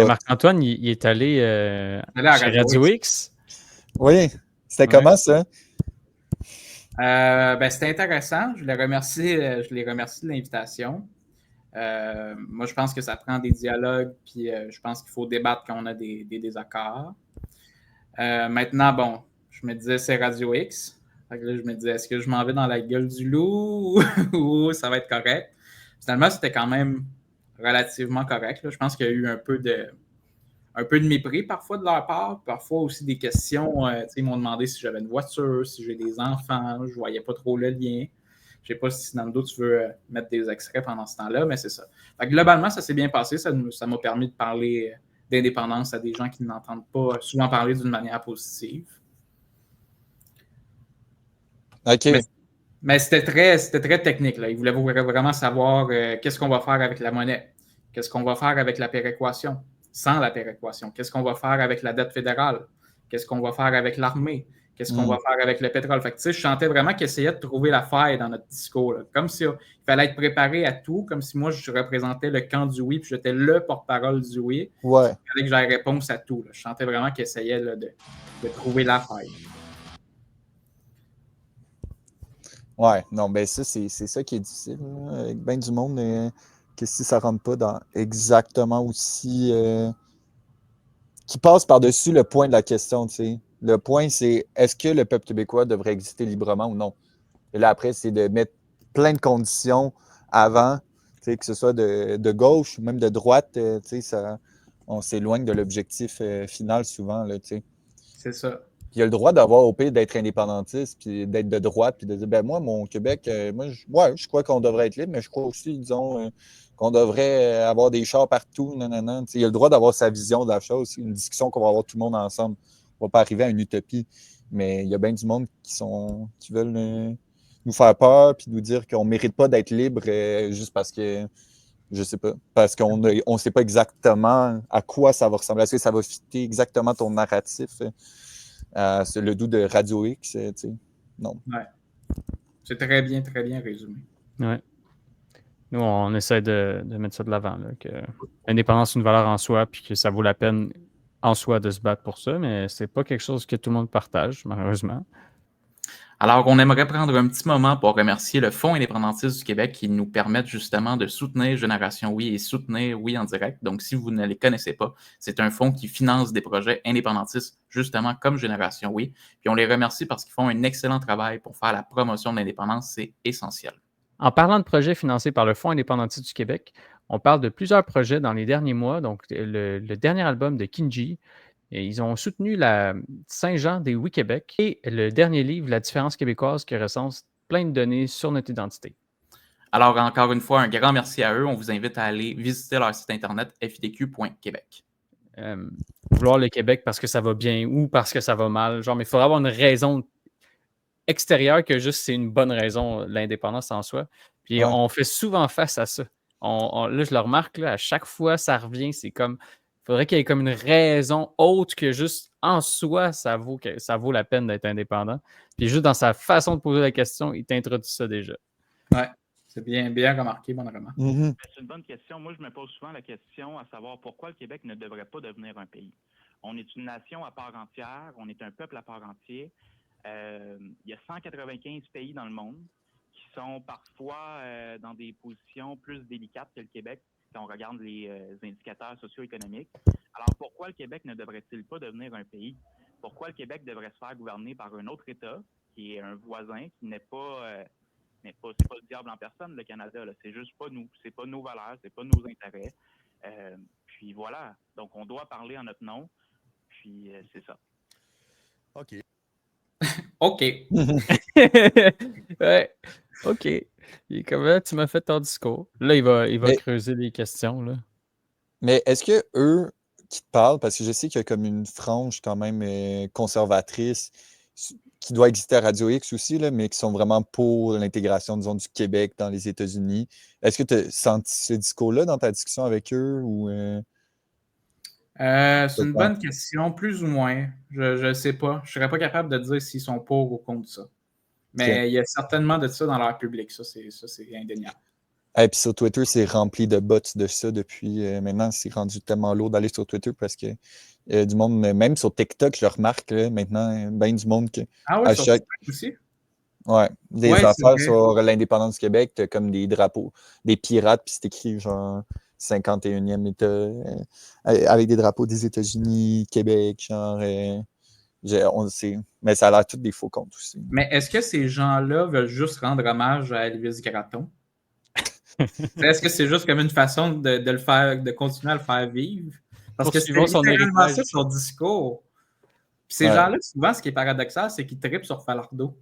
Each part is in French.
Marc-Antoine, il est allé chez Radio X. Oui. C'était comment ça? C'était intéressant. Je les remercie de l'invitation. Moi, je pense que ça prend des dialogues, puis je pense qu'il faut débattre quand on a des désaccords. Maintenant, bon, je me disais, c'est Radio X. Fait que là, je me disais, est-ce que je m'en vais dans la gueule du loup ou ça va être correct? Finalement, c'était quand même relativement correct. Là. Je pense qu'il y a eu un peu de mépris parfois de leur part, parfois aussi des questions. Ils m'ont demandé si j'avais une voiture, si j'ai des enfants, je ne voyais pas trop le lien. Je ne sais pas si Nando, tu veux mettre des extraits pendant ce temps-là, mais c'est ça. Fait que globalement, ça s'est bien passé. Ça m'a permis de parler d'indépendance à des gens qui n'entendent pas souvent parler d'une manière positive. OK. Mais c'était très technique. Là. Ils voulaient vraiment savoir qu'est-ce qu'on va faire avec la monnaie, qu'est-ce qu'on va faire avec la péréquation, sans la péréquation, qu'est-ce qu'on va faire avec la dette fédérale, qu'est-ce qu'on va faire avec l'armée, qu'est-ce qu'on va faire avec le pétrole. Fait que, je sentais vraiment qu'ils essayaient de trouver la faille dans notre discours. Là. Comme si il fallait être préparé à tout, comme si moi, je représentais le camp du oui, puis j'étais le porte-parole du oui. Ouais. Il fallait que j'aie réponse à tout. Là. Je sentais vraiment qu'ils essayaient là, de trouver la faille. Ouais, non, ben ça, c'est ça qui est difficile, là, avec bien du monde, que si ça ne rentre pas dans exactement aussi... qui passe par-dessus le point de la question, tu sais. Le point, c'est est-ce que le peuple québécois devrait exister librement ou non? Et là, après, c'est de mettre plein de conditions avant, tu sais, que ce soit de gauche ou même de droite, tu sais, ça, on s'éloigne de l'objectif final souvent, là, tu sais. C'est ça. Puis il a le droit d'avoir au pire d'être indépendantiste, puis d'être de droite, puis de dire, ben moi, mon Québec, je crois qu'on devrait être libre, mais je crois aussi, disons, qu'on devrait avoir des chars partout, non. Il a le droit d'avoir sa vision de la chose, une discussion qu'on va avoir tout le monde ensemble. On ne va pas arriver à une utopie, mais il y a bien du monde qui veulent nous faire peur, puis nous dire qu'on ne mérite pas d'être libre juste parce que, je sais pas, parce qu'on ne sait pas exactement à quoi ça va ressembler. Est-ce que ça va fitter exactement ton narratif? C'est le doux de Radio X, tu sais. Non. Ouais. C'est très bien résumé. Ouais. Nous, on essaie de mettre ça de l'avant, là, que l'indépendance est une valeur en soi, puis que ça vaut la peine en soi de se battre pour ça, mais c'est pas quelque chose que tout le monde partage, malheureusement. Alors, on aimerait prendre un petit moment pour remercier le Fonds indépendantiste du Québec qui nous permet justement de soutenir Génération Oui et soutenir Oui en direct. Donc, si vous ne les connaissez pas, c'est un fonds qui finance des projets indépendantistes justement comme Génération Oui. Puis on les remercie parce qu'ils font un excellent travail pour faire la promotion de l'indépendance. C'est essentiel. En parlant de projets financés par le Fonds indépendantiste du Québec, on parle de plusieurs projets dans les derniers mois. Donc, le dernier album de Kinji, et ils ont soutenu la Saint-Jean des Oui-Québec et le dernier livre, La différence québécoise, qui recense plein de données sur notre identité. Alors, encore une fois, un grand merci à eux. On vous invite à aller visiter leur site internet fidq.québec. Vouloir le Québec parce que ça va bien ou parce que ça va mal. Genre, mais il faudra avoir une raison extérieure que juste c'est une bonne raison, l'indépendance en soi. Puis on fait souvent face à ça. Là, je le remarque, là, à chaque fois, ça revient. C'est comme, il faudrait qu'il y ait comme une raison autre que juste en soi, ça vaut la peine d'être indépendant. Puis juste dans sa façon de poser la question, il t'introduit ça déjà. Ouais, c'est bien remarqué, bon remarque. C'est une bonne question. Moi, je me pose souvent la question à savoir pourquoi le Québec ne devrait pas devenir un pays. On est une nation à part entière, on est un peuple à part entier. Il y a 195 pays dans le monde qui sont parfois dans des positions plus délicates que le Québec quand on regarde les indicateurs socio-économiques. Alors, pourquoi le Québec ne devrait-il pas devenir un pays? Pourquoi le Québec devrait se faire gouverner par un autre État qui est un voisin, qui n'est pas... c'est pas le diable en personne, le Canada. Là. C'est juste pas nous. C'est pas nos valeurs, c'est pas nos intérêts. Puis voilà. Donc, on doit parler en notre nom. Puis c'est ça. OK. OK. Ouais. OK. Et comment tu m'as fait ton discours? Là, il va creuser les questions. Là. Mais est-ce que eux qui te parlent, parce que je sais qu'il y a comme une frange quand même conservatrice qui doit exister à Radio X aussi, là, mais qui sont vraiment pour l'intégration, disons, du Québec dans les États-Unis. Est-ce que tu as senti ce discours-là dans ta discussion avec eux? Ou, c'est une bonne question, plus ou moins. Je ne sais pas. Je ne serais pas capable de dire s'ils sont pour ou contre ça. Mais il y a certainement de ça dans leur public. Ça, c'est indéniable. Et puis sur Twitter, c'est rempli de bots de ça depuis. Maintenant, c'est rendu tellement lourd d'aller sur Twitter parce que du monde, même sur TikTok, je le remarque là, maintenant, bien du monde que Ah oui, à sur chaque. TikTok aussi? Ouais, des Oui, c'est affaires vrai. sur l'indépendance du Québec, t'as comme des drapeaux, des pirates, puis c'est écrit genre 51e État, avec des drapeaux des États-Unis, Québec, genre. On sait. Mais ça a l'air tous des faux comptes aussi. Mais est-ce que ces gens-là veulent juste rendre hommage à Elvis Gratton? Est-ce que c'est juste comme une façon de le faire, de continuer à le faire vivre? Parce que c'était Poursuivons son littéralement héritage. ça son discours. Puis ces Ouais. gens-là, souvent, ce qui est paradoxal, c'est qu'ils trippent sur Falardeau.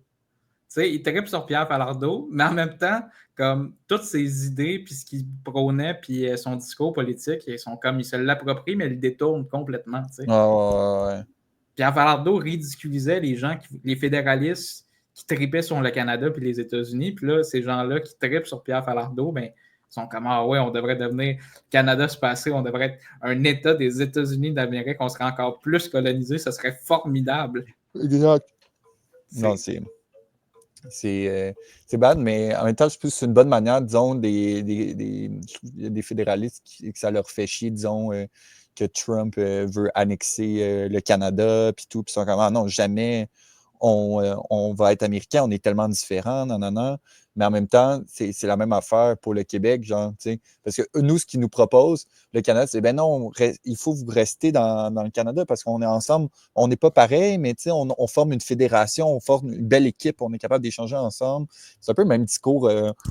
Tu sais, ils trippent sur Pierre Falardeau, mais en même temps, comme toutes ses idées, puis ce qu'il prônait, puis son discours politique, ils sont comme, ils se l'approprient, mais ils le détournent complètement. Tu sais. Ouais. Pierre Falardeau ridiculisait les gens, les fédéralistes qui trippaient sur le Canada puis les États-Unis. Puis là, ces gens-là qui trippent sur Pierre Falardeau, ben, sont comme ah ouais, on devrait devenir Canada se passer, on devrait être un État des États-Unis d'Amérique, on serait encore plus colonisé, ça serait formidable. Exact. Non, c'est bad, mais en même temps, je pense que c'est une bonne manière, disons, des fédéralistes que ça leur fait chier, disons, que Trump veut annexer le Canada, puis tout, puis ils sont comme, ah non, jamais on va être américain, on est tellement différents, non. Mais en même temps, c'est la même affaire pour le Québec, genre, tu sais. Parce que nous, ce qu'ils nous proposent, le Canada, c'est ben non, il faut vous rester dans le Canada parce qu'on est ensemble. On n'est pas pareil, mais tu sais, on forme une fédération, on forme une belle équipe, on est capable d'échanger ensemble. C'est un peu le même discours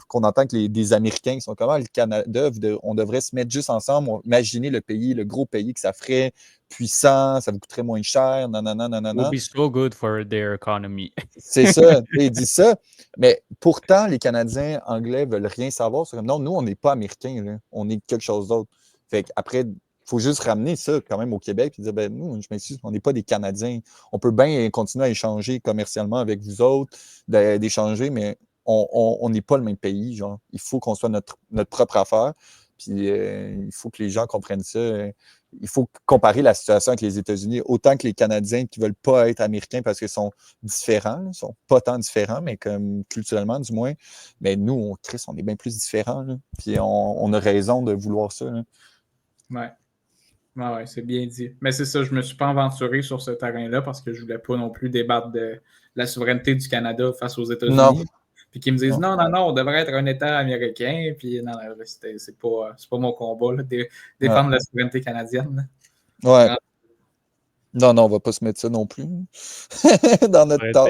qu'on entend que des Américains qui sont comme le Canada, on devrait se mettre juste ensemble. Imaginez le pays, le gros pays que ça ferait puissant, ça vous coûterait moins cher, It will be so good for their economy. C'est ça, il dit ça. Mais pourtant, les Canadiens anglais veulent rien savoir. C'est comme, non, nous, on n'est pas américains, là. On est quelque chose d'autre. Fait qu'après, il faut juste ramener ça quand même au Québec et dire, ben, nous, je m'excuse, on n'est pas des Canadiens. On peut bien continuer à échanger commercialement avec vous autres, d'échanger, mais on n'est pas le même pays, genre. Il faut qu'on soit notre propre affaire. Puis il faut que les gens comprennent ça. Il faut comparer la situation avec les États-Unis, autant que les Canadiens qui ne veulent pas être américains parce qu'ils sont différents, ils ne sont pas tant différents, mais comme culturellement du moins. Mais nous, Chris, on est bien plus différents. Là. Puis on a raison de vouloir ça. Là. Ouais. Ouais, c'est bien dit. Mais c'est ça, je ne me suis pas aventuré sur ce terrain-là parce que je ne voulais pas non plus débattre de la souveraineté du Canada face aux États-Unis. Puis qu'ils me disent non, on devrait être un État américain. Puis non, c'est pas mon combat, là, défendre la souveraineté canadienne. Ouais. Non, on ne va pas se mettre ça non plus. Dans notre temps.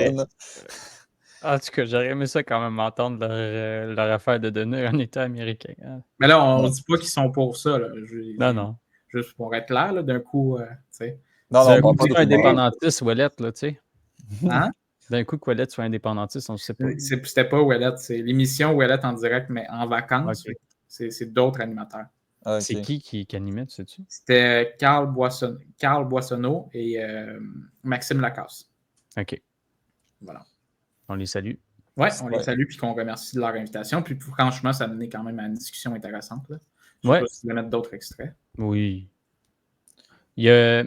En tout cas, j'aurais aimé ça quand même entendre leur affaire de devenir un État américain. Hein. Mais là, on ne dit pas qu'ils sont pour ça. Là. Non. Juste pour être clair, là, d'un coup, tu sais. D'un coup, tu sois indépendantiste, Ouellette, là, tu sais. Hein? D'un coup, que Ouellette soit indépendantiste, on ne sait pas. C'était pas Ouellette, c'est l'émission Ouellette en direct, mais en vacances. Okay. C'est d'autres animateurs. Okay. C'est qui animait, tu sais-tu? C'était Carl Boissonneau et Maxime Lacasse. OK. Voilà. On les salue. Oui, on les salue puis qu'on remercie de leur invitation. Puis franchement, ça a mené quand même à une discussion intéressante. Là. Je sais pas si tu veux mettre d'autres extraits. Oui. Il y a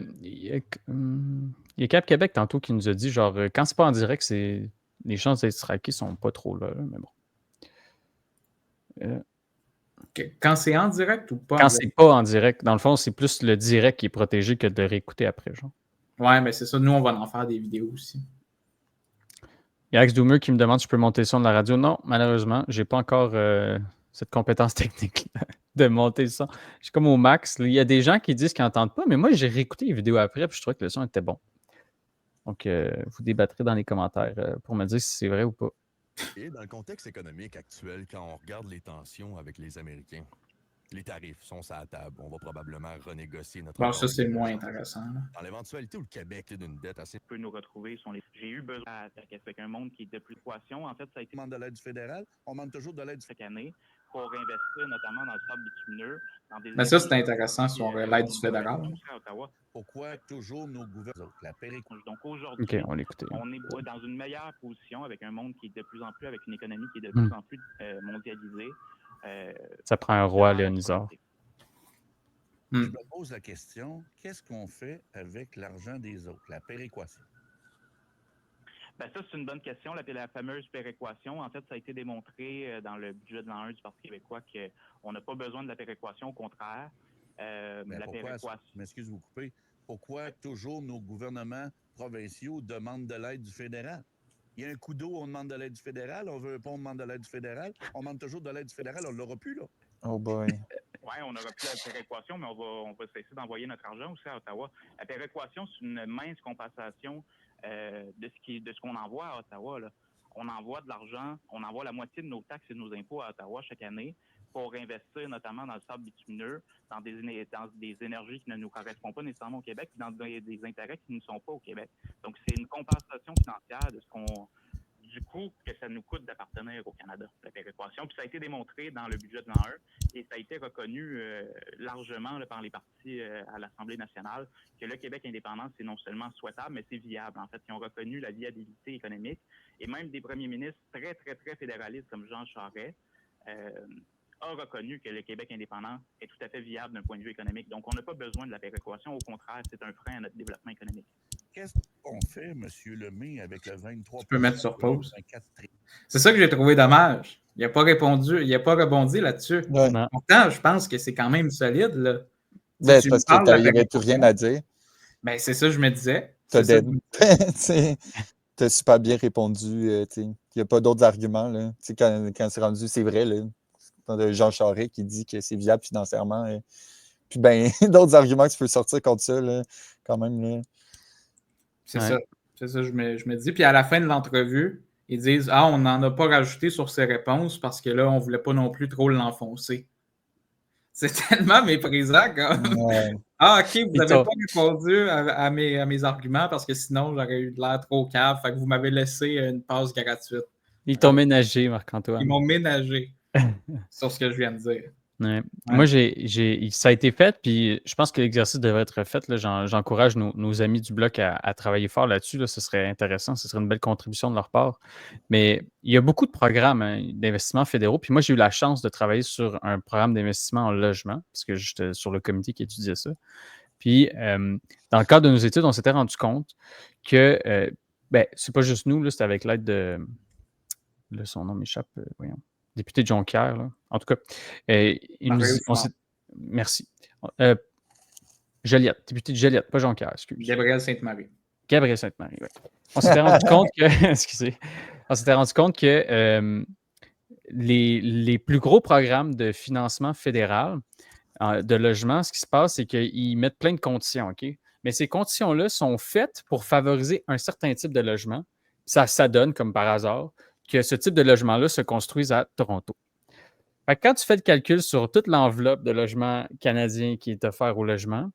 Cap Québec tantôt qui nous a dit, genre, quand c'est pas en direct, les chances d'être traqués sont pas trop là, mais bon. Quand c'est en direct ou pas? Quand c'est pas en direct. Dans le fond, c'est plus le direct qui est protégé que de réécouter après, genre. Ouais, mais c'est ça. Nous, on va en faire des vidéos aussi. Il y a Axe Doomer qui me demande si je peux monter le son de la radio. Non, malheureusement, j'ai pas encore cette compétence technique de monter le son. Je suis comme au max. Il y a des gens qui disent qu'ils n'entendent pas, mais moi, j'ai réécouté les vidéos après et je trouvais que le son était bon. Donc, vous débattrez dans les commentaires pour me dire si c'est vrai ou pas. Et dans le contexte économique actuel, quand on regarde les tensions avec les Américains, les tarifs sont sur la table. On va probablement renégocier notre... Bon, ça, c'est moins intéressant. Là. Dans l'éventualité où le Québec est d'une dette assez... peut nous retrouver. J'ai eu besoin avec un monde qui est de plus de poisson. En fait, ça a été... On demande de l'aide du fédéral. On demande toujours de l'aide chaque année pour investir notamment dans le sable bitumineux. Mais ça, c'est intéressant sur l'aide du fédéral. Pourquoi toujours nos gouvernements? Donc aujourd'hui, okay, on est dans une meilleure position avec un monde qui est de plus en plus, avec une économie qui est de plus en plus mondialisée. Ça prend un roi Léonisard. Je me pose la question, qu'est-ce qu'on fait avec l'argent des autres, la péréquation? Ben ça, c'est une bonne question, la fameuse péréquation. En fait, ça a été démontré dans le budget de l'an 1 du Parti québécois qu'on n'a pas besoin de la péréquation, au contraire. M'excuse de vous couper. Pourquoi toujours nos gouvernements provinciaux demandent de l'aide du fédéral? Il y a un coup d'eau, on demande de l'aide du fédéral. On veut un pont, on demande de l'aide du fédéral. On demande toujours de l'aide du fédéral, on ne l'aura plus, là. Oh boy. Oui, on n'aura plus la péréquation, mais on va cesser d'envoyer notre argent aussi à Ottawa. La péréquation, c'est une mince compensation de ce qu'on envoie à Ottawa, là. On envoie de l'argent, on envoie la moitié de nos taxes et de nos impôts à Ottawa chaque année pour investir notamment dans le sable bitumineux, dans des énergies qui ne nous correspondent pas nécessairement au Québec, dans des intérêts qui ne sont pas au Québec. Donc, c'est une compensation financière du coût que ça nous coûte d'appartenir au Canada, la péréquation. Puis ça a été démontré dans le budget de l'an 1 et ça a été reconnu largement là, par les partis à l'Assemblée nationale que le Québec indépendant, c'est non seulement souhaitable, mais c'est viable. En fait, ils ont reconnu la viabilité économique et même des premiers ministres très, très, très fédéralistes comme Jean Charest a reconnu que le Québec indépendant est tout à fait viable d'un point de vue économique. Donc, on n'a pas besoin de la péréquation. Au contraire, c'est un frein à notre développement économique. Qu'est-ce qu'on fait, M. Lemay, avec le 23 Tu peux mettre sur pause. 24 C'est ça que j'ai trouvé dommage. Il n'a pas rebondi là-dessus. Ouais. Pourtant, je pense que c'est quand même solide, là. Ben, Tu parce me parles de qu'il n'y avait plus rien à dire. Ben, c'est ça que je me disais. T'as C'est ça. T'as super bien répondu. Il n'y a pas d'autres arguments. Là. Quand c'est rendu, c'est vrai. Là. Jean Charest qui dit que c'est viable financièrement. Puis ben, d'autres arguments que tu peux sortir contre ça, là, quand même. Là. C'est ça. C'est ça, je me dis. Puis à la fin de l'entrevue, ils disent « Ah, on n'en a pas rajouté sur ses réponses parce que là, on ne voulait pas non plus trop l'enfoncer. » C'est tellement méprisant comme. Ouais. Ah, OK, vous n'avez pas répondu à mes arguments parce que sinon, j'aurais eu de l'air trop cave. Fait que vous m'avez laissé une passe gratuite. Ils t'ont ménagé, Marc-Antoine. Ils m'ont ménagé sur ce que je viens de dire. Ouais. Moi, ça a été fait, puis je pense que l'exercice devrait être fait. Là. J'encourage nos amis du Bloc à travailler fort là-dessus. Là. Ce serait intéressant, ce serait une belle contribution de leur part. Mais il y a beaucoup de programmes d'investissement fédéraux. Puis moi, j'ai eu la chance de travailler sur un programme d'investissement en logement, parce que j'étais sur le comité qui étudiait ça. Puis, dans le cadre de nos études, on s'était rendu compte que, c'est pas juste nous, là, c'était avec l'aide de... Là, son nom m'échappe, voyons. Député de Jonquière, là. En tout cas, merci. Joliette, député de Joliette, pas Jonquière, excuse. Gabriel Sainte-Marie, oui. On s'était rendu compte que, excusez, on s'était rendu compte que les plus gros programmes de financement fédéral de logement, ce qui se passe, c'est qu'ils mettent plein de conditions, OK? Mais ces conditions-là sont faites pour favoriser un certain type de logement. Ça donne, comme par hasard, que ce type de logement-là se construise à Toronto. Fait que quand tu fais le calcul sur toute l'enveloppe de logement canadien qui est offert au logement,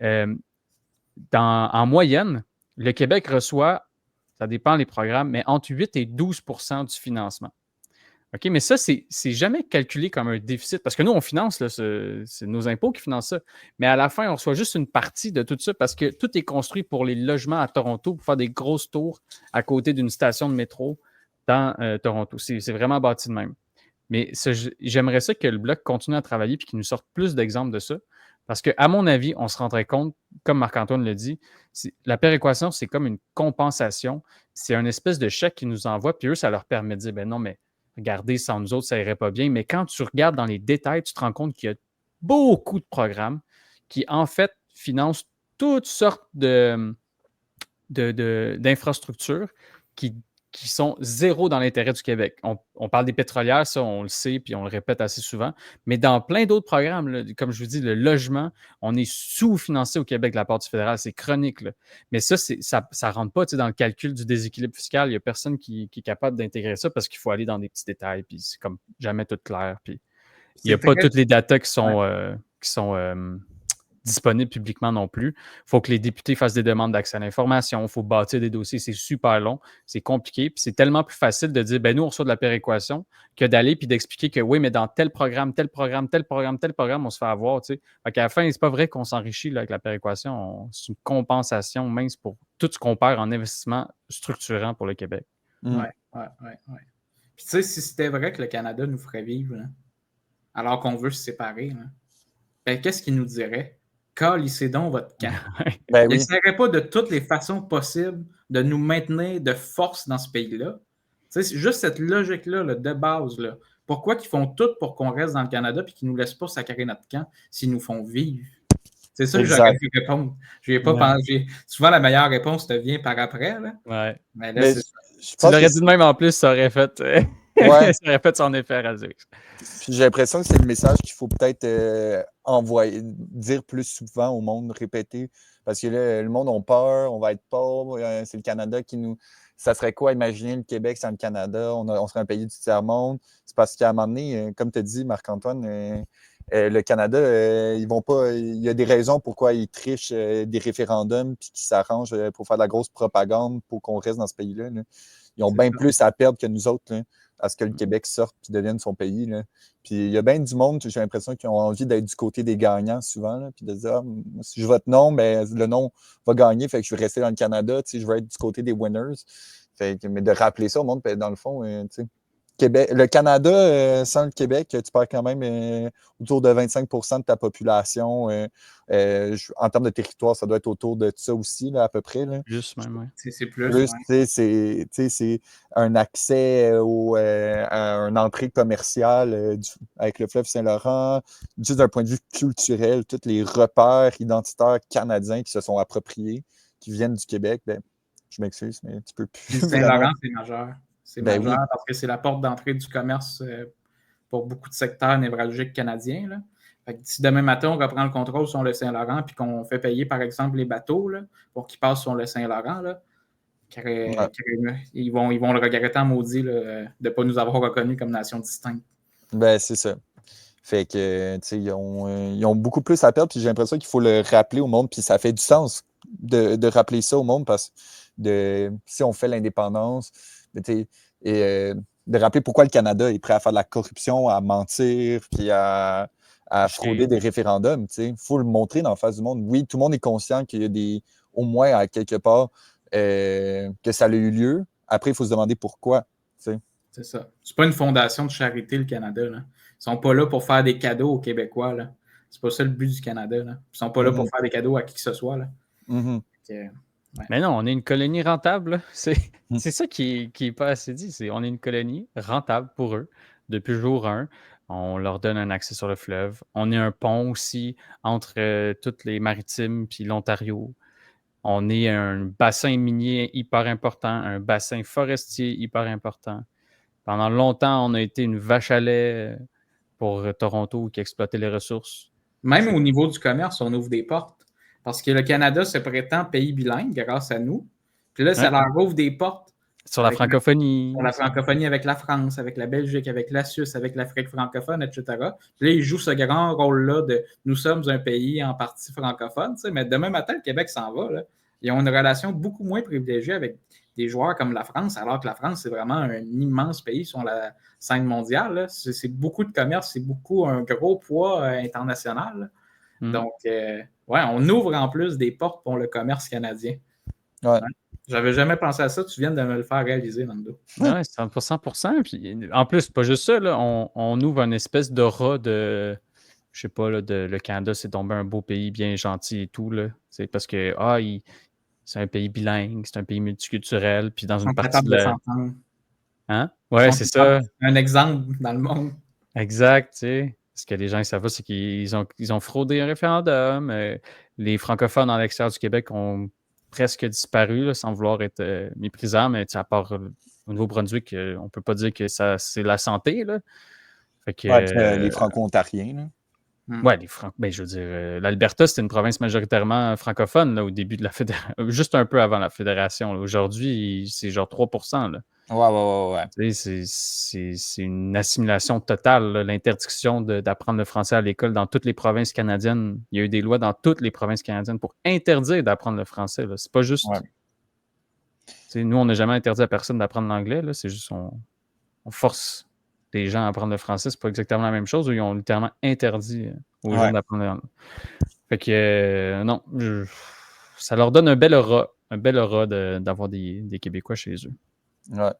en moyenne, le Québec reçoit, ça dépend des programmes, mais entre 8 et 12 % du financement. OK, mais ça, c'est jamais calculé comme un déficit parce que nous, on finance, là, c'est nos impôts qui financent ça. Mais à la fin, on reçoit juste une partie de tout ça parce que tout est construit pour les logements à Toronto pour faire des grosses tours à côté d'une station de métro dans Toronto. C'est vraiment bâti de même. Mais j'aimerais ça que le Bloc continue à travailler et qu'il nous sorte plus d'exemples de ça. Parce qu'à mon avis, on se rendrait compte, comme Marc-Antoine le dit, la péréquation, c'est comme une compensation. C'est un espèce de chèque qu'ils nous envoient, puis eux, ça leur permet de dire, ben non, mais regardez, sans nous autres, ça irait pas bien. Mais quand tu regardes dans les détails, tu te rends compte qu'il y a beaucoup de programmes qui, en fait, financent toutes sortes d'infrastructures qui sont zéro dans l'intérêt du Québec. On parle des pétrolières, ça, on le sait, puis on le répète assez souvent. Mais dans plein d'autres programmes, là, comme je vous dis, le logement, on est sous-financé au Québec de la part du fédéral. C'est chronique. Là. Mais ça ne rentre pas dans le calcul du déséquilibre fiscal. Il n'y a personne qui est capable d'intégrer ça parce qu'il faut aller dans des petits détails, puis c'est comme jamais tout clair. Puis il n'y a pas toutes les datas qui sont disponibles publiquement non plus. Il faut que les députés fassent des demandes d'accès à l'information, il faut bâtir des dossiers, c'est super long, c'est compliqué, puis c'est tellement plus facile de dire, nous, on reçoit de la péréquation, que d'aller puis d'expliquer que oui, mais dans tel programme, on se fait avoir, tu sais. Fait qu'à la fin, c'est pas vrai qu'on s'enrichit là, avec la péréquation, c'est une compensation mince pour tout ce qu'on perd en investissement structurant pour le Québec. Ouais. Puis tu sais, si c'était vrai que le Canada nous ferait vivre, là, alors qu'on veut se séparer, là, ben, qu'est-ce qu'il nous dirait? calissez donc votre camp. Ben Il oui. n'essaierait pas de toutes les façons possibles de nous maintenir de force dans ce pays-là. Tu sais, c'est juste cette logique-là là, de base. Là. Pourquoi ils font tout pour qu'on reste dans le Canada et qu'ils ne nous laissent pas sacrer notre camp s'ils nous font vivre? C'est ça que j'aurais Exact. dû répondre. Je n'ai pas Ouais. pensé. Souvent, la meilleure réponse te vient par après. Là. Ouais. Mais là, Mais c'est je Tu pense l'aurais que dit de même en plus, ça aurait fait, Ouais. ça aurait fait son effet Razix. Puis j'ai l'impression que c'est le message qu'il faut peut-être envoyer, dire plus souvent au monde, répéter. Parce que là, le monde a peur, on va être pauvre, c'est le Canada qui nous. Ça serait quoi, imaginer le Québec sans le Canada? On serait un pays du tiers-monde. C'est parce qu'à un moment donné, comme tu as dit, Marc-Antoine, le Canada, ils vont pas. Il y a des raisons pourquoi ils trichent des référendums puis qu'ils s'arrangent pour faire de la grosse propagande pour qu'on reste dans ce pays-là. Là. Ils ont bien plus à perdre que nous autres. Là, à ce que le Québec sorte et devienne son pays. Là. Puis il y a bien du monde, j'ai l'impression, qui ont envie d'être du côté des gagnants souvent, là, puis de dire si je vote non, ben, le non va gagner, fait que je vais rester dans le Canada, je vais être du côté des winners. Fait que, mais de rappeler ça au monde, dans le fond, Québec, le Canada, sans le Québec, tu perds quand même autour de 25% de ta population. En termes de territoire, ça doit être autour de ça aussi, là, à peu près. Là. Juste même, ouais. C'est plus. C'est un accès à une entrée commerciale avec le fleuve Saint-Laurent, juste d'un point de vue culturel, tous les repères identitaires canadiens qui se sont appropriés, qui viennent du Québec, ben, je m'excuse, mais tu peux plus. Saint-Laurent, c'est majeur. C'est Ben majeur oui. parce que c'est la porte d'entrée du commerce pour beaucoup de secteurs névralgiques canadiens. Là. Fait que si demain matin, on reprend le contrôle sur le Saint-Laurent puis qu'on fait payer, par exemple, les bateaux là, pour qu'ils passent sur le Saint-Laurent, là, ils vont le regretter en maudit là, de ne pas nous avoir reconnus comme nation distincte. Ben, c'est ça. Fait que, ils ont beaucoup plus à perdre, puis j'ai l'impression qu'il faut le rappeler au monde, puis ça fait du sens de rappeler ça au monde, parce que si on fait l'indépendance, et de rappeler pourquoi le Canada est prêt à faire de la corruption, à mentir, puis à frauder des référendums. Il faut le montrer dans la face du monde. Oui, tout le monde est conscient qu'il y a au moins à quelque part que ça a eu lieu. Après, il faut se demander pourquoi. T'sais. C'est ça. C'est pas une fondation de charité, le Canada. Là. Ils sont pas là pour faire des cadeaux aux Québécois. Là. C'est pas ça le but du Canada. Là. Ils sont pas là pour faire des cadeaux à qui que ce soit. Là. Ouais. Mais non, on est une colonie rentable. C'est ça qui est pas assez dit. On est une colonie rentable pour eux depuis jour 1. On leur donne un accès sur le fleuve. On est un pont aussi entre toutes les maritimes puis l'Ontario. On est un bassin minier hyper important, un bassin forestier hyper important. Pendant longtemps, on a été une vache à lait pour Toronto qui exploitait les ressources. Même au niveau du commerce, on ouvre des portes. Parce que le Canada se prétend pays bilingue grâce à nous. Puis là, ça leur ouvre des portes. Sur la francophonie. Sur la francophonie avec la France, avec la Belgique, avec la Suisse, avec l'Afrique francophone, etc. Puis là, ils jouent ce grand rôle-là de nous sommes un pays en partie francophone. Mais demain matin, le Québec s'en va. Là. Ils ont une relation beaucoup moins privilégiée avec des joueurs comme la France, alors que la France, c'est vraiment un immense pays sur la scène mondiale. C'est beaucoup de commerce, c'est beaucoup un gros poids international. Donc, on ouvre en plus des portes pour le commerce canadien. Ouais. J'avais jamais pensé à ça. Tu viens de me le faire réaliser, Nando. Oui, 100%. Puis, en plus, pas juste ça, là, on ouvre une espèce d'aura de... Je sais pas, là, le Canada, c'est tombé un beau pays bien gentil et tout. Là. C'est parce que c'est un pays bilingue, c'est un pays multiculturel. Puis dans une partie de la... Hein? Ouais, c'est ça. Un exemple dans le monde. Exact, tu sais. Ce que les gens savent pas, c'est qu'ils ont fraudé un référendum. Les francophones à l'extérieur du Québec ont presque disparu, là, sans vouloir être méprisant, mais à part au Nouveau-Brunswick, on ne peut pas dire que c'est la santé. Là. Fait que, les Franco-Ontariens. Ouais, je veux dire, l'Alberta, c'était une province majoritairement francophone là, au début de la fédération, juste un peu avant la fédération. Là. Aujourd'hui, c'est genre 3%. Là. Ouais. C'est une assimilation totale, là, l'interdiction d'apprendre le français à l'école dans toutes les provinces canadiennes. Il y a eu des lois dans toutes les provinces canadiennes pour interdire d'apprendre le français. C'est pas juste... Ouais. Nous, on n'a jamais interdit à personne d'apprendre l'anglais. C'est juste on force les gens à apprendre le français. C'est pas exactement la même chose. Ils ont littéralement interdit aux gens d'apprendre l'anglais. Fait que non, ça leur donne un bel aura d'avoir des Québécois chez eux. Ouais.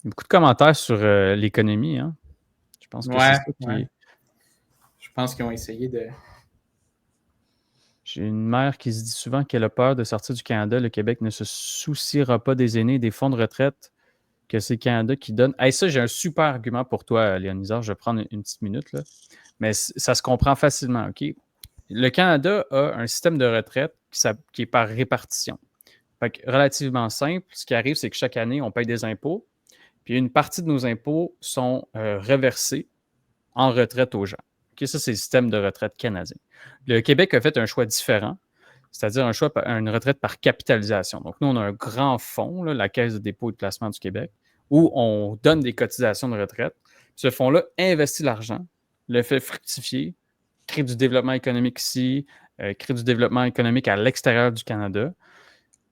Beaucoup de commentaires sur l'économie. Hein? Je pense que c'est ça qui... Je pense qu'ils ont essayé de... J'ai une mère qui se dit souvent qu'elle a peur de sortir du Canada. Le Québec ne se souciera pas des aînés et des fonds de retraite que c'est le Canada qui donne. Hey, ça, j'ai un super argument pour toi, Léonisard. Je vais prendre une petite minute, là. Mais ça se comprend facilement, OK? Le Canada a un système de retraite qui est par répartition. Fait que, relativement simple. Ce qui arrive, c'est que chaque année, on paye des impôts. Puis une partie de nos impôts sont reversés en retraite aux gens. Okay, ça, c'est le système de retraite canadien. Le Québec a fait un choix différent, c'est-à-dire une retraite par capitalisation. Donc, nous, on a un grand fonds, là, la Caisse de dépôt et de placement du Québec, où on donne des cotisations de retraite. Ce fonds-là investit l'argent, le fait fructifier, crée du développement économique ici, crée du développement économique à l'extérieur du Canada,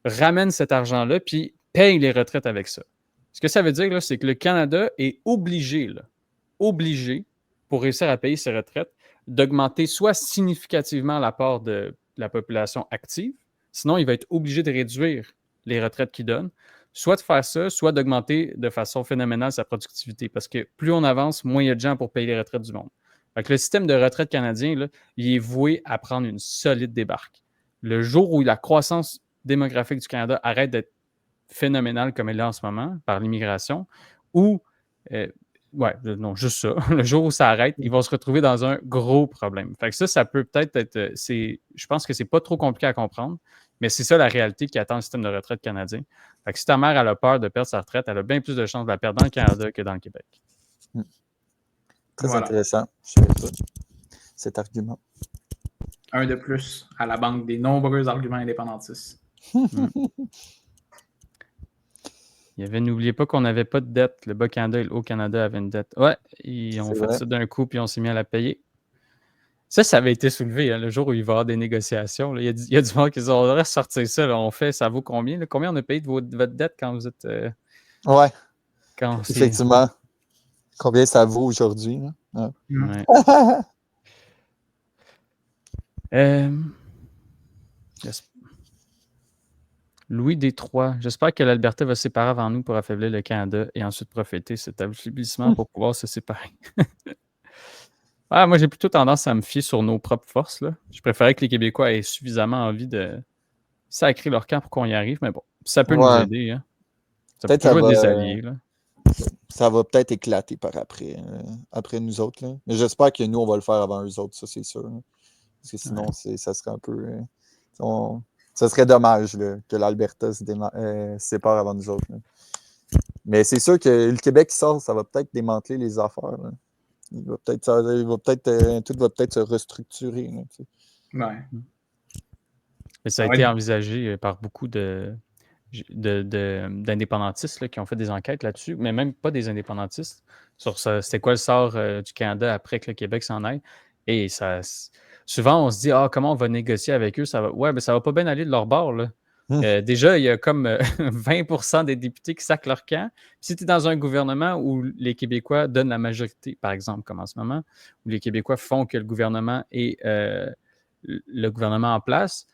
ramène cet argent-là, puis paye les retraites avec ça. Ce que ça veut dire, là, c'est que le Canada est obligé, pour réussir à payer ses retraites, d'augmenter soit significativement l'apport de la population active, sinon il va être obligé de réduire les retraites qu'il donne, soit de faire ça, soit d'augmenter de façon phénoménale sa productivité, parce que plus on avance, moins il y a de gens pour payer les retraites du monde. Fait que le système de retraite canadien, là, il est voué à prendre une solide débarque. Le jour où la croissance démographique du Canada arrête d'être phénoménale comme elle est en ce moment, par l'immigration, ou non, juste ça. Le jour où ça arrête, ils vont se retrouver dans un gros problème. Fait que ça peut peut-être être. Je pense que c'est pas trop compliqué à comprendre, mais c'est ça la réalité qui attend le système de retraite canadien. Fait que si ta mère elle a peur de perdre sa retraite, elle a bien plus de chances de la perdre dans le Canada que dans le Québec. Très intéressant. Je savais pas cet argument. Un de plus à la banque des nombreux arguments indépendantistes. Il y avait, n'oubliez pas qu'on n'avait pas de dette. Le Bas-Canada et le Haut-Canada avaient une dette. Ouais, ils ont fait ça d'un coup, puis on s'est mis à la payer. Ça avait été soulevé, hein, le jour où il va y avoir des négociations. Là. Il y a du monde qui dit on devrait sortir ça. Là. On fait, ça vaut combien? Là? Combien on a payé de votre dette quand vous êtes. Ouais. Effectivement. Combien ça vaut aujourd'hui? Hein? Ouais. Louis Détroit. J'espère que l'Alberta va se séparer avant nous pour affaiblir le Canada et ensuite profiter cet affaiblissement pour pouvoir se séparer. Moi, j'ai plutôt tendance à me fier sur nos propres forces. Là. Je préférais que les Québécois aient suffisamment envie de sacrer leur camp pour qu'on y arrive, mais bon, ça peut nous aider. Hein. Ça peut toujours être des alliés. Là. Ça va peut-être éclater par après nous autres. Là. Mais j'espère que nous, on va le faire avant eux autres, ça c'est sûr. Hein. Parce que sinon, ça serait un peu... ça serait dommage là, que l'Alberta se sépare avant nous autres. Là. Mais c'est sûr que le Québec qui sort, ça va peut-être démanteler les affaires. Là. Tout va peut-être se restructurer. Là, mais ça a été envisagé par beaucoup d'indépendantistes là, qui ont fait des enquêtes là-dessus, mais même pas des indépendantistes, sur c'était quoi le sort du Canada après que le Québec s'en aille. Et souvent, on se dit comment on va négocier avec eux? Ça va pas bien aller de leur bord. Là. Déjà, il y a comme 20% des députés qui sacrent leur camp. Si tu es dans un gouvernement où les Québécois donnent la majorité, par exemple, comme en ce moment, où les Québécois font que le gouvernement est le gouvernement en place,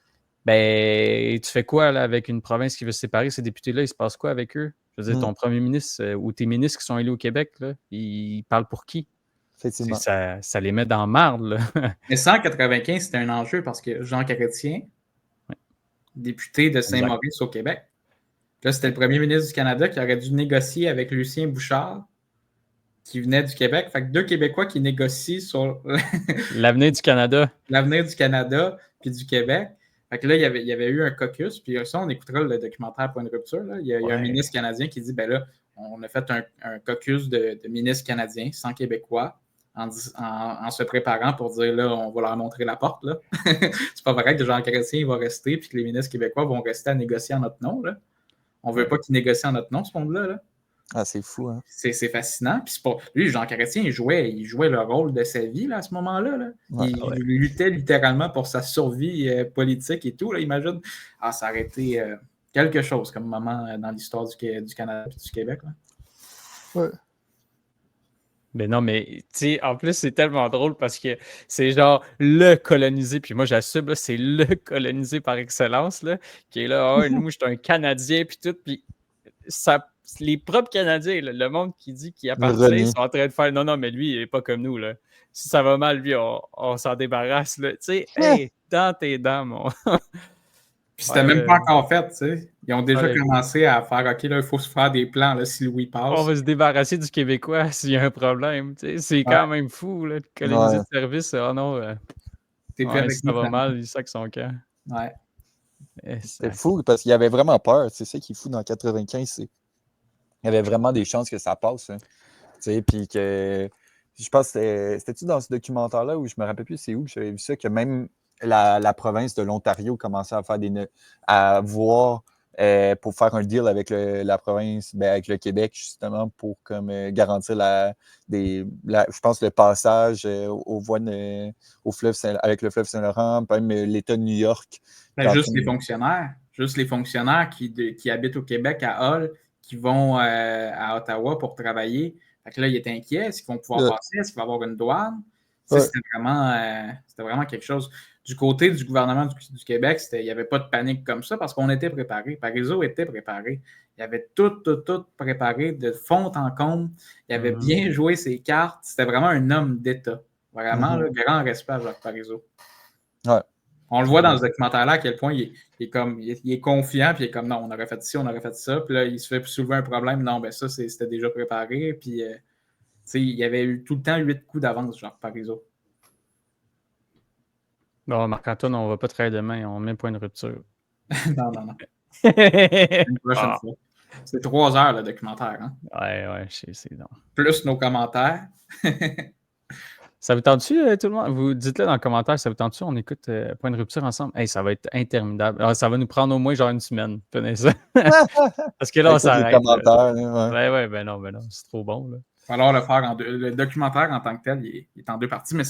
ben, tu fais quoi là, avec une province qui veut se séparer? Ces députés-là, il se passe quoi avec eux? Je veux dire, ton premier ministre ou tes ministres qui sont élus au Québec, là, ils parlent pour qui? Ça les met dans marde. Là. Mais 195, c'était un enjeu parce que Jean Chrétien, député de Saint-Maurice au Québec, là, c'était le premier ministre du Canada qui aurait dû négocier avec Lucien Bouchard, qui venait du Québec. Fait que 2 Québécois qui négocient sur l'avenir du Canada. L'avenir du Canada puis du Québec. Fait que là, il y avait eu un caucus, puis ça, on écoutera le documentaire Point de rupture. Là. Il y a un ministre canadien qui dit ben là, on a fait un caucus de ministres canadiens, 100 Québécois, en se préparant pour dire là, on va leur montrer la porte. Là. C'est pas vrai que Jean Chrétien va rester puis que les ministres québécois vont rester à négocier en notre nom. Là. On veut pas qu'ils négocient en notre nom, ce monde-là. Là. Ah, c'est fou, hein? C'est fascinant. Puis lui, Jean Chrétien, il jouait le rôle de sa vie là, à ce moment-là. Là. Il luttait littéralement pour sa survie politique et tout. Là, imagine. Ça aurait été quelque chose comme moment dans l'histoire du Canada et du Québec. Là. Ouais. Mais non, mais tu sais, en plus, c'est tellement drôle parce que c'est genre le colonisé, puis moi j'assume, là, c'est le colonisé par excellence, là, qui est là, nous, je suis un Canadien, puis tout, puis ça. Les propres Canadiens, là, le monde qui dit qu'il appartient, ils sont en train de faire non, mais lui, il n'est pas comme nous. Là. si ça va mal, lui, on s'en débarrasse. Tu sais, hey, dans tes dents, mon. Puis c'était même pas encore fait, tu sais. Ils ont déjà commencé à faire, OK, là, il faut se faire des plans, là, si Louis passe. On va se débarrasser du Québécois s'il y a un problème. Tu sais, c'est quand même fou, là, de coloniser de service. Oh non, T'es fait avec si ça va mal, il sac son camp. Ouais. C'est fou parce qu'il avait vraiment peur. C'est ça qui est fou dans 95. Il y avait vraiment des chances que ça passe. Hein. Puis que je pense que c'était-tu dans ce documentaire-là où je me rappelle plus c'est où que j'avais vu ça, que même la province de l'Ontario commençait à faire à voir pour faire un deal avec la province, avec le Québec, justement, pour comme garantir je pense le passage aux voies au fleuve avec le fleuve Saint-Laurent, même l'État de New York. Juste les fonctionnaires qui habitent au Québec, à Hull, qui vont à Ottawa pour travailler. Fait que là, il est inquiet. Est-ce qu'ils vont pouvoir passer? Est-ce qu'il va y avoir une douane? C'était vraiment quelque chose. Du côté du gouvernement du Québec, il n'y avait pas de panique comme ça parce qu'on était préparés. Parizeau était préparé. Il avait tout préparé de fond en comble. Il avait bien joué ses cartes. C'était vraiment un homme d'État. Vraiment, grand respect à Jacques Parizeau. Ouais. On le voit dans ce documentaire-là à quel point il est confiant, puis il est comme non, on aurait fait ci, on aurait fait ça, puis là, il se fait soulever un problème. Non, ben ça, c'était déjà préparé, puis il y avait eu tout le temps 8 coups d'avance, genre Parizeau. Non, Marc-Antoine, on va pas travailler demain, on met point de rupture. non. Une prochaine fois. C'est 3 heures le documentaire. Hein? Ouais, c'est non. Plus nos commentaires. Ça vous tente-tu, tout le monde? Vous dites-le dans les commentaires, ça vous tente-tu? On écoute Point de rupture ensemble. Hey, ça va être interminable. Alors, ça va nous prendre au moins genre une semaine. Tenez ça. Parce que là, on s'arrête. Ben non, c'est trop bon. Là. Il va falloir le faire en deux. Le documentaire en tant que tel, il est en 2 parties, mais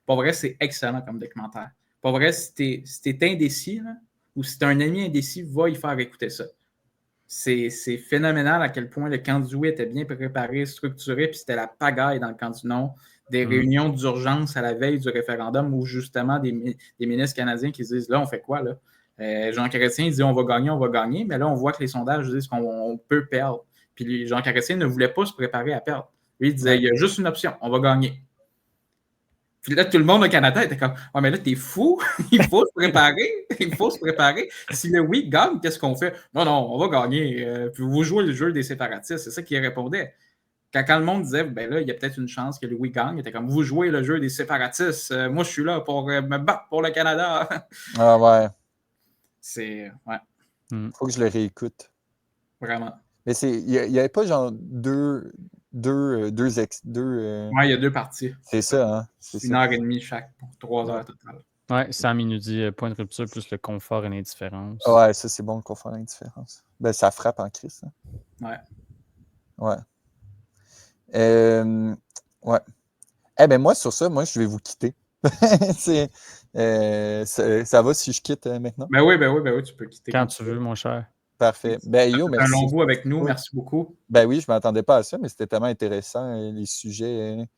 pas vrai, c'est excellent comme documentaire. Pas vrai, si t'es indécis, là, ou si t'as un ami indécis, va y faire écouter ça. C'est phénoménal à quel point le camp du oui était bien préparé, structuré, puis c'était la pagaille dans le camp du non. Des réunions d'urgence à la veille du référendum où justement des ministres canadiens qui se disent là, on fait quoi là? Jean Chrétien dit on va gagner, mais là, on voit que les sondages disent qu'on peut perdre. Puis Jean Chrétien ne voulait pas se préparer à perdre. Lui, il disait il y a juste une option, on va gagner. Puis là, tout le monde au Canada était comme « Ah, mais là, t'es fou! Il faut se préparer! Si le oui gagne, qu'est-ce qu'on fait? Non, on va gagner. Puis vous jouez le jeu des séparatistes. » C'est ça qu'il répondait. Quand le monde disait « Ben là, il y a peut-être une chance que le oui gagne. » Il était comme « Vous jouez le jeu des séparatistes. Moi, je suis là pour me battre pour le Canada. » Ah ouais. C'est... Ouais. Faut que je le réécoute. Vraiment. Mais il n'y avait pas genre deux... Ouais, il y a 2 parties. C'est ça, hein? C'est 1h30 chaque, pour 3 heures total. Ouais, Sam, il nous dit point de rupture plus le confort et l'indifférence. Ouais, ça, c'est bon, le confort et l'indifférence. Ben, ça frappe en crise. Hein? Ouais. Ouais. Eh ben moi, sur ça, je vais vous quitter. Ça va si je quitte maintenant? Ben oui, tu peux quitter. Quand tu veux, mon cher. Parfait. Ben, yo, merci. Un long bout avec nous. Merci beaucoup. Ben oui, je ne m'attendais pas à ça, mais c'était tellement intéressant, les sujets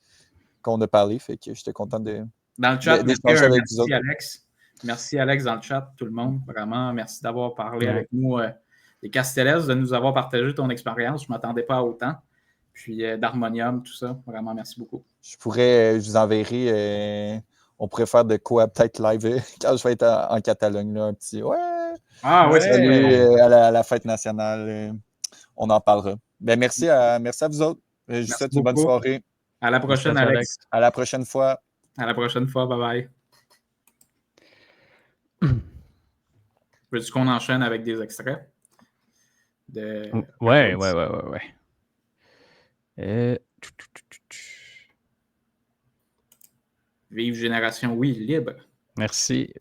qu'on a parlé. Fait que j'étais content de. Dans le chat, merci Alex. Merci Alex dans le chat, tout le monde. Vraiment, merci d'avoir parlé avec nous des Castellès, de nous avoir partagé ton expérience. Je ne m'attendais pas à autant. Puis d'Harmonium, tout ça. Vraiment, merci beaucoup. Je vous enverrai. On pourrait faire de quoi peut-être live quand je vais être en Catalogne. Là, un petit salut à la fête nationale. On en parlera. Ben, merci à vous autres. Je vous souhaite une bonne soirée. À la prochaine, Alex. À la prochaine fois. À la prochaine fois. Bye bye. Veux-tu qu'on enchaîne avec des extraits? Ouais. Vive Génération Oui libre. Merci.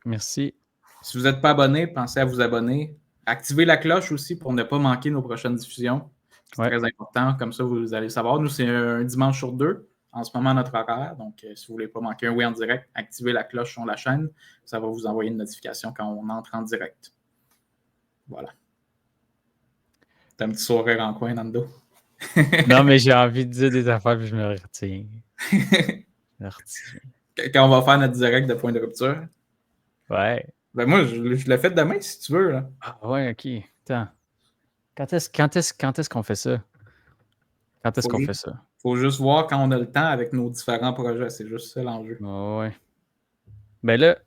Si vous n'êtes pas abonné, pensez à vous abonner. Activez la cloche aussi pour ne pas manquer nos prochaines diffusions. C'est très important. Comme ça, vous allez savoir. Nous, c'est un dimanche sur 2 en ce moment notre horaire. Donc, si vous ne voulez pas manquer un oui en direct, activez la cloche sur la chaîne. Ça va vous envoyer une notification quand on entre en direct. Voilà. T'as un petit sourire en coin, Nando? Non, mais j'ai envie de dire des affaires puis je me retiens. Quand on va faire notre direct de point de rupture. Ouais. Ben moi, je l'ai fait demain si tu veux. Là. Ah ouais, ok. Attends. Quand est-ce qu'on fait ça? faut juste voir quand on a le temps avec nos différents projets. C'est juste ça l'enjeu. Ouais. Ben là,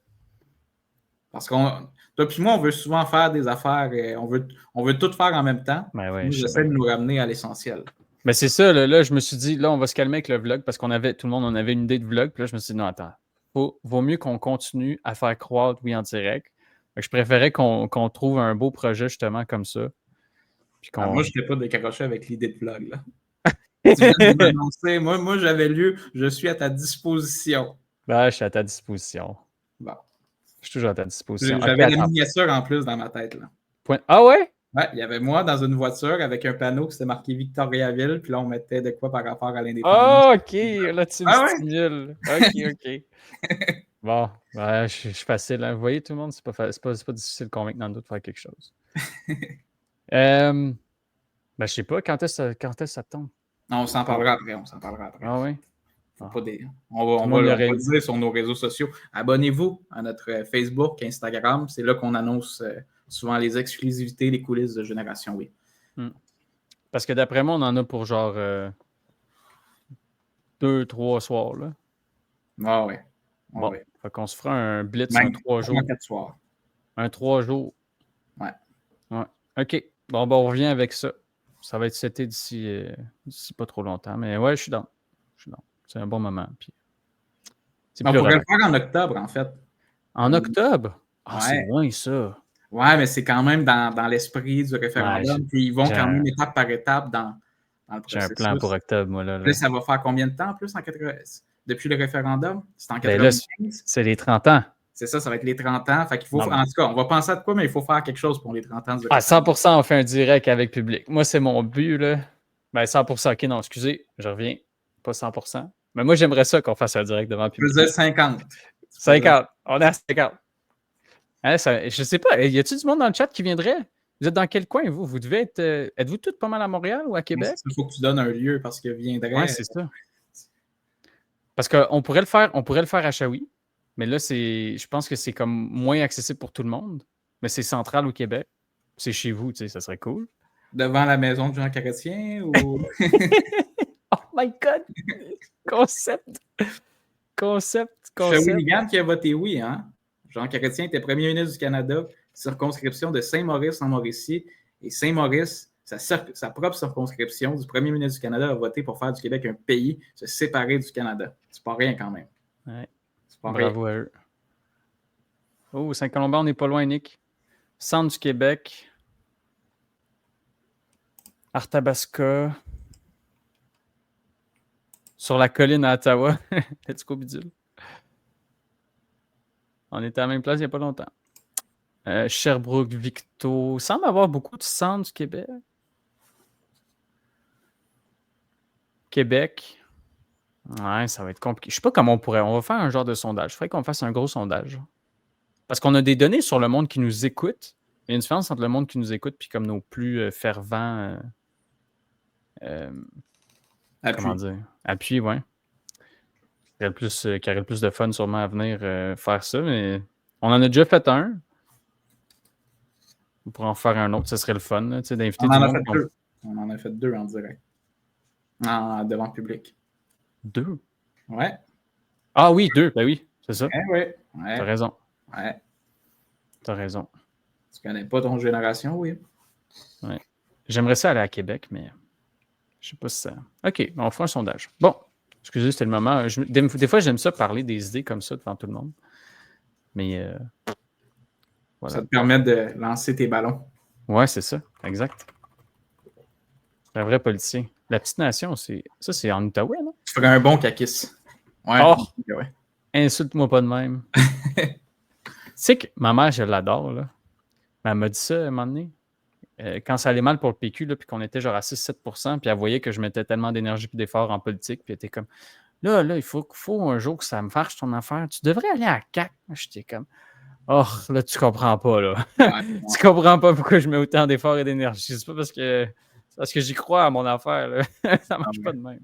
Parce qu'on, toi puis moi, on veut souvent faire des affaires, on veut tout faire en même temps. ben ouais, Nous, je sais j'essaie bien. de nous ramener à l'essentiel. Mais c'est ça, là, je me suis dit, là, on va se calmer avec le vlog parce qu'on avait, tout le monde, on avait une idée de vlog. Puis là, je me suis dit, non, attends, vaut mieux qu'on continue à faire croître, oui, en direct. Fait que je préférais qu'on trouve un beau projet, justement, comme ça. Puis qu'on... Moi, je n'étais pas décroché avec l'idée de vlog, là. Tu viens de m'annoncer. Moi, j'avais lu, je suis à ta disposition. Ben, je suis à ta disposition. Bon. Je suis toujours à ta disposition. J'avais Ok, la attends. miniature en plus dans ma tête, là. Ah ouais? Ouais, il y avait moi dans une voiture avec un panneau qui s'était marqué Victoriaville, puis là, on mettait de quoi par rapport à l'indépendance. Oh, ok, là, tu me Ah ouais? stimules. Ok. Bon, je suis facile. Hein. Vous voyez, tout le monde, c'est pas difficile de convaincre Nando de faire quelque chose. Ben, je sais pas, quand est-ce que ça tombe? Non, on s'en parlera après. Ah ouais? On va le dire sur nos réseaux sociaux. Abonnez-vous à notre Facebook, Instagram. C'est là qu'on annonce souvent les exclusivités, les coulisses de Génération Oui. Parce que d'après moi, on en a pour genre 2-3 soirs. Là. Ah ouais. Bon, fait qu'on se fera un blitz Même en 3 jours. 4 soirs. Un 3 jours. Ouais. OK. Bon, on revient avec ça. Ça va être seté d'ici pas trop longtemps. Mais ouais, je suis dans. C'est un bon moment. Puis... On pourrait le faire en octobre, en fait. En octobre? Ah, ouais. C'est loin, ça. Ouais, mais c'est quand même dans l'esprit du référendum. Puis ils vont quand même étape par étape dans le processus. J'ai un plan pour octobre, moi. Là. Là, ça va faire combien de temps en plus depuis le référedum? C'est en 95? Là, c'est les 30 ans. C'est ça va être les 30 ans. Fait qu'il faut, en tout cas, on va penser à quoi, mais il faut faire quelque chose pour les 30 ans du référendum. 100%, on fait un direct avec public. Moi, c'est mon but, là. Ben, 100%, OK, non, excusez, je reviens. Pas 100%. Mais moi, j'aimerais ça qu'on fasse un direct devant public. Je faisais 50. 50. On est à 50. Hein, je sais pas, y a-t-il du monde dans le chat qui viendrait? Vous êtes dans quel coin, vous? Vous devez être... êtes-vous tous pas mal à Montréal ou à Québec? Il faut que tu donnes un lieu parce que viendrait... Oui, c'est ça. Parce qu'on pourrait le faire à Shawi, mais là, je pense que c'est comme moins accessible pour tout le monde, mais c'est central au Québec. C'est chez vous, tu sais, ça serait cool. Devant la maison de Jean Chrétien ou... Oh my God! Concept! Shawinigan qui a voté oui, hein? Jean Chrétien était premier ministre du Canada, circonscription de Saint-Maurice en Mauricie, et Saint-Maurice, sa propre circonscription du premier ministre du Canada, a voté pour faire du Québec un pays, se séparer du Canada. C'est pas rien quand même. Ouais. C'est pas Bravo à eux. Oh, Saint-Colomban, on n'est pas loin, Nick. Centre du Québec. Arthabasca. Sur la colline à Ottawa. Let's go, bidule. On était à la même place il n'y a pas longtemps. Sherbrooke, Victo. Il semble avoir beaucoup de centres du Québec. Québec. Ouais, ça va être compliqué. Je ne sais pas comment on pourrait. On va faire un genre de sondage. Il faudrait qu'on fasse un gros sondage. Parce qu'on a des données sur le monde qui nous écoute. Il y a une différence entre le monde qui nous écoute et comme nos plus fervents. Comment dire? Appui, ouais. Qui aurait le plus de fun sûrement à venir faire ça, mais on en a déjà fait un. On pourrait en faire un autre, ce serait le fun, d'inviter du monde. On en a fait 2 en direct. Devant le public. 2? Ouais. Ah oui, 2, ben oui, c'est ça. Ouais. T'as raison. Ouais. T'as raison. Tu connais pas ton génération, oui. Ouais. J'aimerais ça aller à Québec, mais je sais pas si ça... OK, on fera un sondage. Bon. Excusez, c'était le moment. Des fois, j'aime ça parler des idées comme ça devant tout le monde. Mais voilà. Ça te permet de lancer tes ballons. Ouais, c'est ça. Exact. C'est un vrai politicien. La petite nation, c'est en Outaouais, non? Tu ferais un bon caquis. Ouais. Oh! Ouais. Insulte-moi pas de même. Tu sais que ma mère, je l'adore, là. Mais elle m'a dit ça à un moment donné. Quand ça allait mal pour le PQ, là, puis qu'on était genre à 6-7%, puis elle voyait que je mettais tellement d'énergie et d'efforts en politique, puis elle était comme, là, il faut un jour que ça me fâche ton affaire. Tu devrais aller à CAQ. J'étais comme, oh, là, tu comprends pas, là. Ouais. Tu comprends pas pourquoi je mets autant d'efforts et d'énergie. C'est pas parce que j'y crois à mon affaire, là. Ça marche pas de même.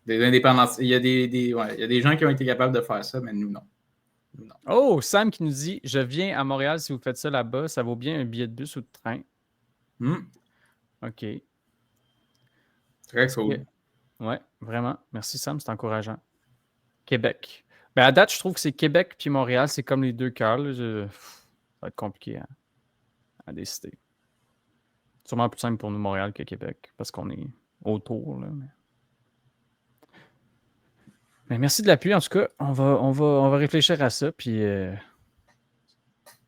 Des indépendances. Il y a des gens qui ont été capables de faire ça, mais nous, non. Non. Oh, Sam qui nous dit, je viens à Montréal si vous faites ça là-bas, ça vaut bien un billet de bus ou de train. OK. Très cool. Ouais, vraiment. Merci, Sam, c'est encourageant. Québec. Ben, à date, je trouve que c'est Québec puis Montréal, c'est comme les deux cœurs. Là. Ça va être compliqué à décider. Sûrement plus simple pour nous, Montréal, que Québec, parce qu'on est autour. Là, mais merci de l'appui. En tout cas, on va réfléchir à ça, puis je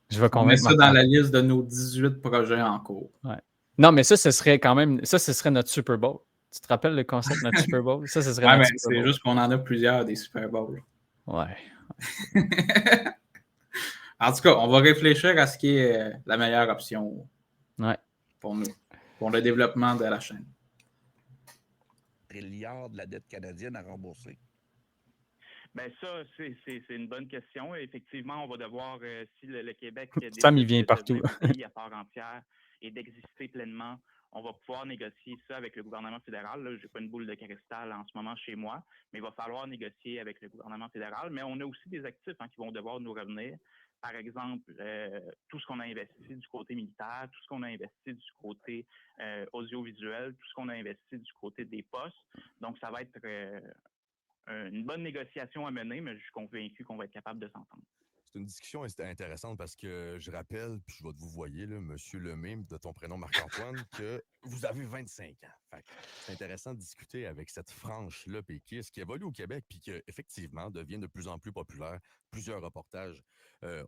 vais On met convaincre ça dans la liste de nos 18 projets en cours. Ouais. Non, mais ça, ce serait quand même... Ça, ce serait notre Super Bowl. Tu te rappelles le concept de notre Super Bowl? Ça, ce serait notre Super Bowl. C'est juste qu'on en a plusieurs des Super Bowls. Ouais. En tout cas, on va réfléchir à ce qui est la meilleure option pour nous, pour le développement de la chaîne. Trilliard de la dette canadienne à rembourser. Ben ça, c'est une bonne question. Effectivement, on va devoir, si le Québec Sam, il vient partout. devenir un pays à part entière et d'exister pleinement, on va pouvoir négocier ça avec le gouvernement fédéral. Je n'ai pas une boule de cristal en ce moment chez moi, mais il va falloir négocier avec le gouvernement fédéral. Mais on a aussi des actifs qui vont devoir nous revenir. Par exemple, tout ce qu'on a investi du côté militaire, tout ce qu'on a investi du côté audiovisuel, tout ce qu'on a investi du côté des postes. Donc, ça va être une bonne négociation à mener, mais je suis convaincu qu'on va être capable de s'entendre. C'est une discussion intéressante parce que je rappelle, puis je vais te vous voyer, là, Monsieur Lemay, de ton prénom Marc-Antoine, que vous avez 25 ans. Fait que c'est intéressant de discuter avec cette frange-là péquiste qui évolue au Québec puis qui, effectivement, devient de plus en plus populaire. Plusieurs reportages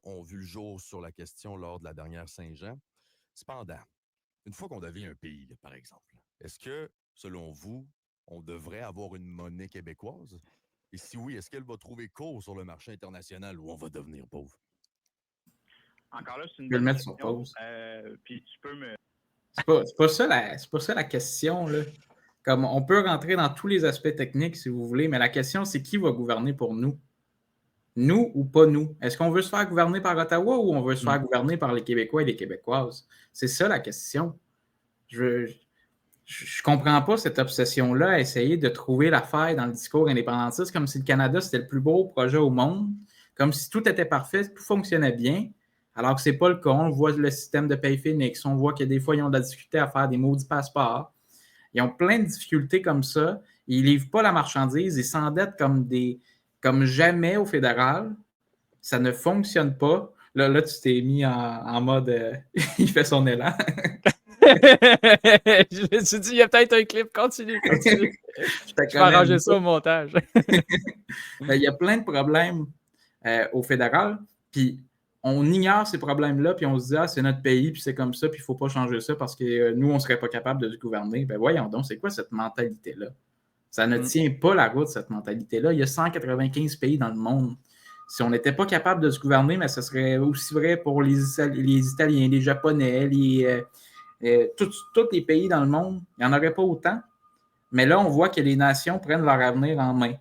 ont vu le jour sur la question lors de la dernière Saint-Jean. Cependant, une fois qu'on devient un pays, là, par exemple, est-ce que, selon vous, on devrait avoir une monnaie québécoise? Et si oui, est-ce qu'elle va trouver cours sur le marché international ou on va devenir pauvre? Encore là, c'est une Je vais le bonne mettre sur question. pause. Puis tu peux me... C'est pas ça la question. Là. Comme on peut rentrer dans tous les aspects techniques si vous voulez, mais la question, c'est qui va gouverner pour nous? Nous ou pas nous? Est-ce qu'on veut se faire gouverner par Ottawa ou on veut se faire gouverner par les Québécois et les Québécoises? C'est ça la question. Je comprends pas cette obsession-là à essayer de trouver la faille dans le discours indépendantiste, comme si le Canada, c'était le plus beau projet au monde, comme si tout était parfait, tout fonctionnait bien, alors que c'est pas le cas. On voit le système de paye Phoenix, on voit que des fois, ils ont de la difficulté à faire des maudits passeports. Ils ont plein de difficultés comme ça. Ils livrent pas la marchandise, ils s'endettent comme jamais au fédéral. Ça ne fonctionne pas. Là tu t'es mis en mode il fait son élan. Je me suis dit, il y a peut-être un clip. Continue. Je vais arranger ça au montage. Il y a plein de problèmes au fédéral, puis on ignore ces problèmes-là, puis on se dit, c'est notre pays, puis c'est comme ça, puis il ne faut pas changer ça parce que nous, on ne serait pas capable de se gouverner. Ben voyons donc, c'est quoi cette mentalité-là? Ça ne tient pas la route, cette mentalité-là. Il y a 195 pays dans le monde. Si on n'était pas capable de se gouverner, mais ce serait aussi vrai pour les Italiens, les Japonais, tous les pays dans le monde. Il n'y en aurait pas autant. Mais là, on voit que les nations prennent leur avenir en main.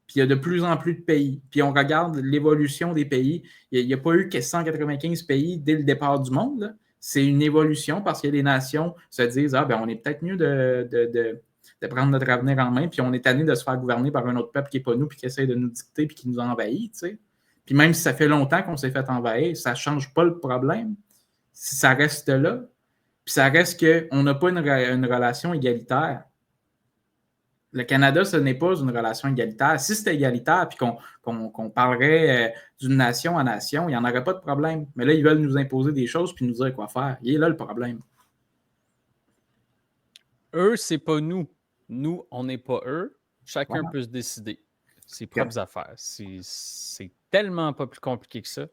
Puis il y a de plus en plus de pays. Puis on regarde l'évolution des pays. Il n'y a pas eu que 195 pays dès le départ du monde. Là. C'est une évolution parce que les nations se disent on est peut-être mieux de prendre notre avenir en main, puis on est tanné de se faire gouverner par un autre peuple qui n'est pas nous, puis qui essaie de nous dicter, puis qui nous envahit. T'sais. Puis même si ça fait longtemps qu'on s'est fait envahir, ça ne change pas le problème. Si ça reste là, puis ça reste qu'on n'a pas une relation égalitaire. Le Canada, ce n'est pas une relation égalitaire. Si c'était égalitaire puis qu'on parlerait d'une nation à nation, il n'y en aurait pas de problème. Mais là, ils veulent nous imposer des choses puis nous dire quoi faire. Il est là le problème. Eux, c'est pas nous. Nous, on n'est pas eux. Chacun peut se décider. Ses propres affaires. C'est tellement pas plus compliqué que ça.